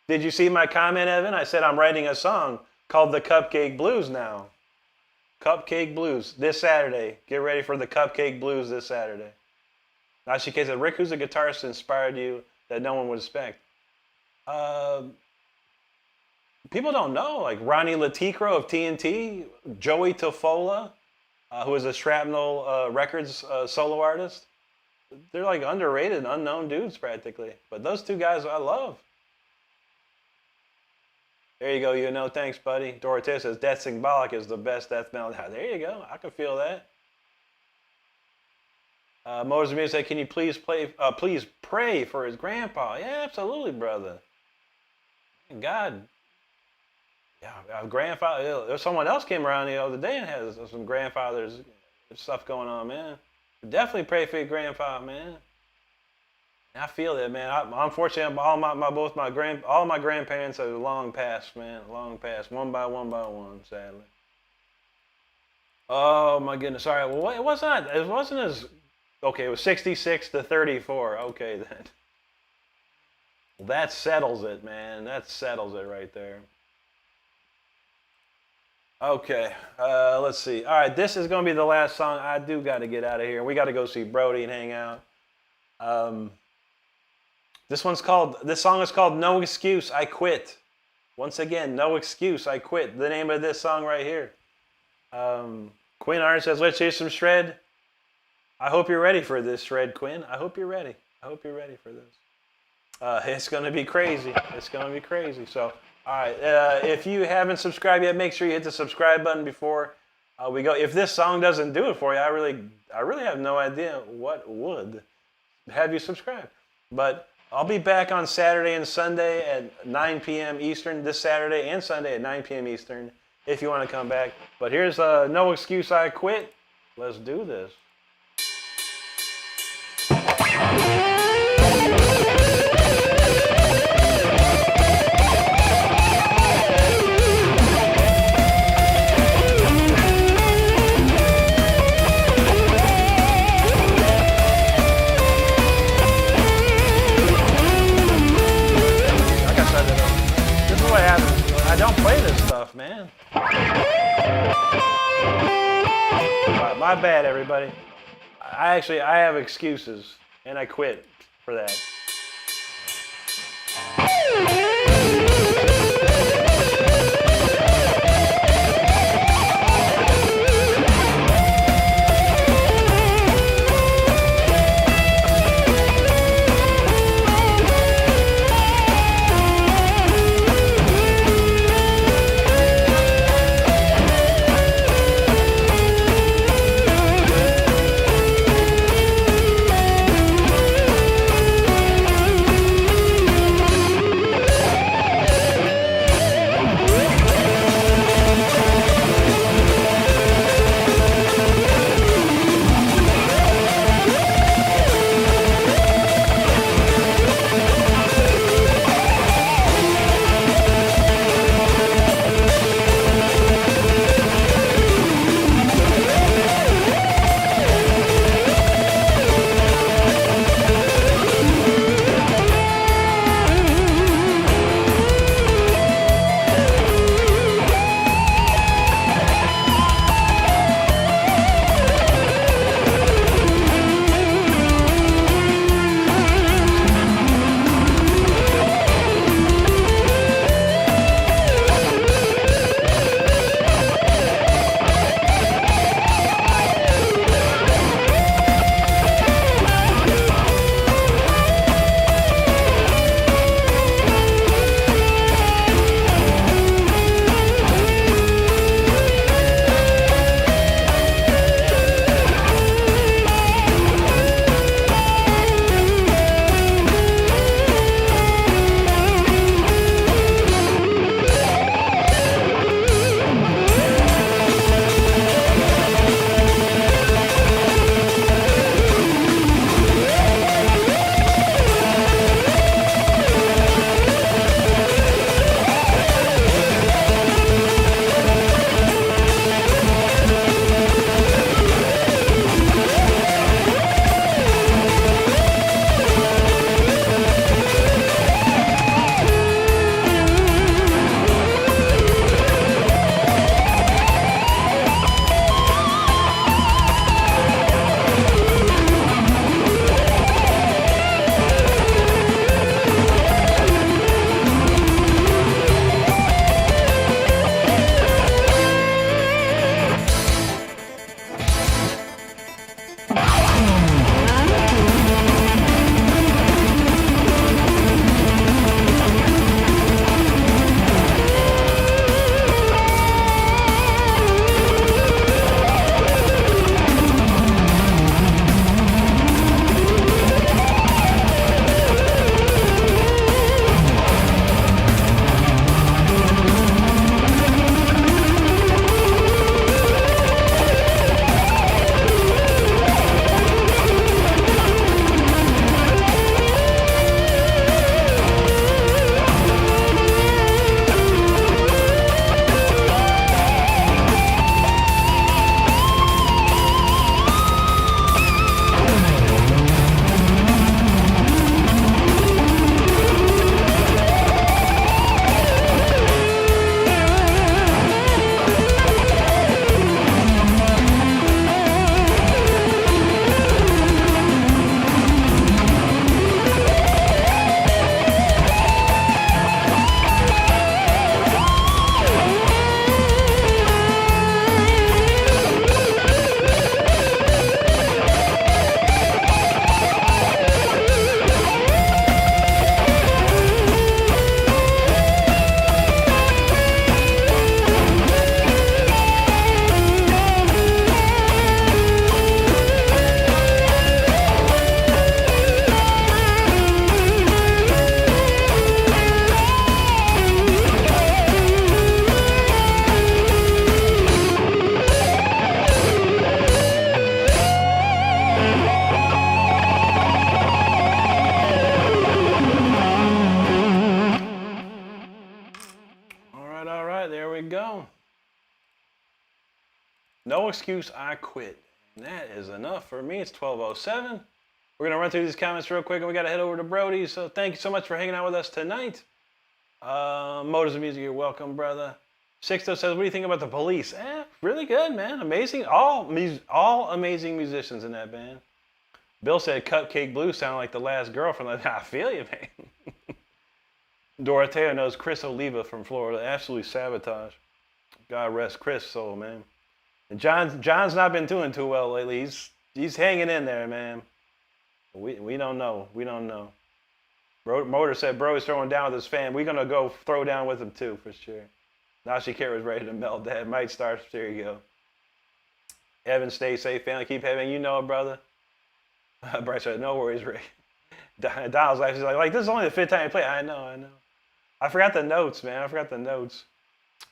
Did you see my comment, Evan? I said I'm writing a song called The Cupcake Blues now. Cupcake Blues this Saturday. Get ready for the Cupcake Blues this Saturday. Now she said, Rick, who's a guitarist that inspired you that no one would expect? People don't know, like Ronnie Laticro of TNT, Joey Tofola, who is a Shrapnel Records solo artist. They're like underrated, unknown dudes practically. But those 2 guys I love. There you go, thanks, buddy. Dorothea says, Death Symbolic is the best death metal. There you go, I can feel that. Moses Amelia said, can you please pray for his grandpa? Yeah, absolutely, brother. God. Yeah, grandfather. Someone else came around the other day and has some grandfather's stuff going on, man. Definitely pray for your grandfather, man. I feel that, man. Unfortunately, all my grandparents are long past, man. Long past, one by one, sadly. Oh my goodness. Sorry. Well, it wasn't as. Okay, it was 66 to 34. Okay then. Well, that settles it, man. That settles it right there. Okay, let's see. All right, this is gonna be the last song. I do got to get out of here. We got to go see Brody and hang out. This song is called No Excuse, I Quit. Once again, No Excuse, I Quit. The name of this song right here. Quinn Arn says, let's hear some shred. I hope you're ready for this, Shred Quinn. I hope you're ready. I hope you're ready for this. It's going to be crazy. It's going to be crazy. So, all right. If you haven't subscribed yet, make sure you hit the subscribe button before we go. If this song doesn't do it for you, I really have no idea what would have you subscribe. But I'll be back on Saturday and Sunday at 9 p.m. Eastern, this Saturday and Sunday at 9 p.m. Eastern, if you want to come back. But here's No Excuse, I Quit. Let's do this. I don't play this stuff, man. My bad, everybody. I have excuses, and I quit for that. No excuse, I quit. And that is enough for me. It's 12:07. We're going to run through these comments real quick, and we got to head over to Brody. So thank you so much for hanging out with us tonight. Motors of Music, you're welcome, brother. Sixto says, what do you think about the Police? Really good, man. Amazing. All amazing musicians in that band. Bill said Cupcake Blue sounded like the last girl from the... I feel you, man. Dorothea knows Chris Oliva from Florida. Absolutely sabotage. God rest Chris' soul, man. And John's not been doing too well lately. He's hanging in there, man. We don't know. We don't know. Motor said, bro, he's throwing down with his fan. We're going to go throw down with him, too, for sure. Nashi Kara was ready to melt that. Might start. There you go. Evan, stay safe, family. Keep having, you know it, brother. Bryce said, no worries, Rick. Dial's life is like, this is only the 5th time you play. I know. I forgot the notes, man. I forgot the notes.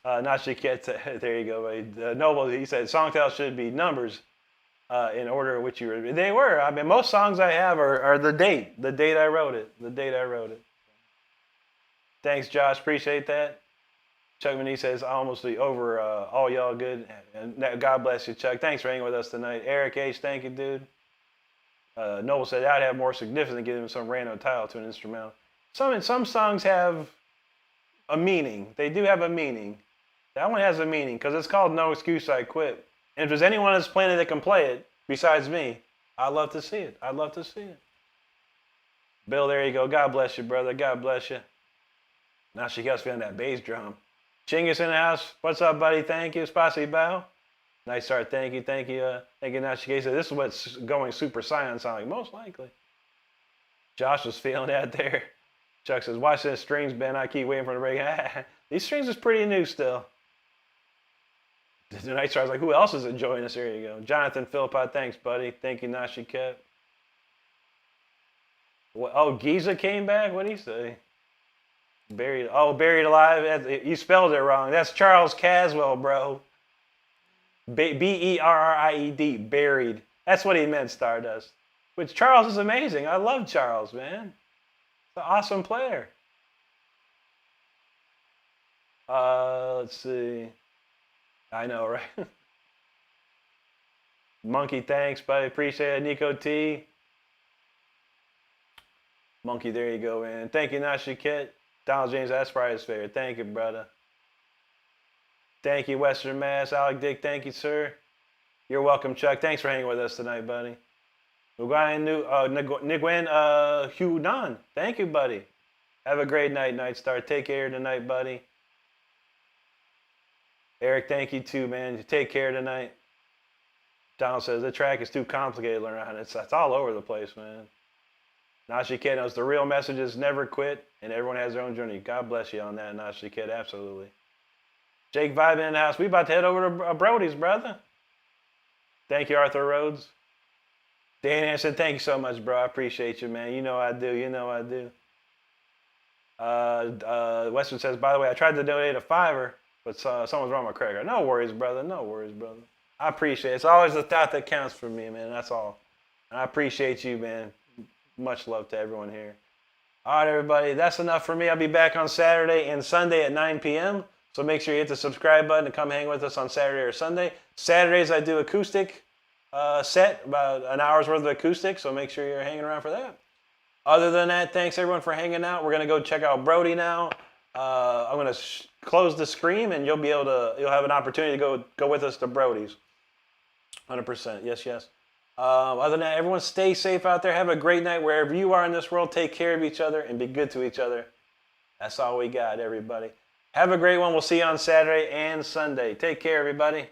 Nashi Kara, there you go. Noble, he said, songtitles should be numbers in order in which you were. They were. I mean, most songs I have are the date. The date I wrote it. Thanks, Josh. Appreciate that. Chuck Manee says, almost over all y'all good. And God bless you, Chuck. Thanks for hanging with us tonight. Eric H., thank you, dude. Noble said, I'd have more significance than giving some random title to an instrumental. Some songs have a meaning. They do have a meaning. That one has a meaning because it's called No Excuse I Quit. And if there's anyone that's playing that can play it besides me, I'd love to see it. I'd love to see it. Bill, there you go. God bless you, brother. God bless you. Now she gets feeling that bass drum. Chingus in the house. What's up, buddy? Thank you. Spasi Bao. Nice start. Thank you. Thank you. Nashige said, this is what's going Super Saiyan sound like. Most likely. Josh was feeling that there. Chuck says, watch this strings, Ben. I keep waiting for the break. These strings is pretty new still. The Night Star's like, who else is enjoying this? There you go. Jonathan Philpott, thanks, buddy. Thank you, Nashiket. Oh, Giza came back? What'd he say? Buried alive. You spelled it wrong. That's Charles Caswell, bro. B-E-R-R-I-E-D. Buried. That's what he meant, Stardust. Which Charles is amazing. I love Charles, man. He's an awesome player. Let's see. I know, right? Monkey, thanks, buddy. Appreciate it. Nico T. Monkey, there you go, man. Thank you, Nashiket. Donald James, that's probably his favorite. Thank you, brother. Thank you, Western Mass. Alec Dick, thank you, sir. You're welcome, Chuck. Thanks for hanging with us tonight, buddy. Nguyen Hunan. Thank you, buddy. Have a great night, Night Star. Take care tonight, buddy. Eric, thank you too, man. Take care tonight. Donald says, the track is too complicated to learn on. It's all over the place, man. Nashi Kid knows the real message is never quit, and everyone has their own journey. God bless you on that, Nashi Kid. Absolutely. Jake Vibe in the house. We about to head over to Brody's, brother. Thank you, Arthur Rhodes. Dan Anderson, thank you so much, bro. I appreciate you, man. You know I do. You know I do. Western says, by the way, I tried to donate a $5, but someone's wrong with my credit card. No worries, brother. No worries, brother. I appreciate it. It's always the thought that counts for me, man. That's all. And I appreciate you, man. Much love to everyone here. All right, everybody. That's enough for me. I'll be back on Saturday and Sunday at 9 p.m. So make sure you hit the subscribe button to come hang with us on Saturday or Sunday. Saturdays, I do acoustic set, about an hour's worth of acoustic. So make sure you're hanging around for that. Other than that, thanks everyone for hanging out. We're going to go check out Brody now. I'm going to close the screen and you'll have an opportunity to go with us to Brody's. 100%. Yes, yes. Other than that, everyone stay safe out there. Have a great night wherever you are in this world. Take care of each other and be good to each other. That's all we got, everybody. Have a great one. We'll see you on Saturday and Sunday. Take care, everybody.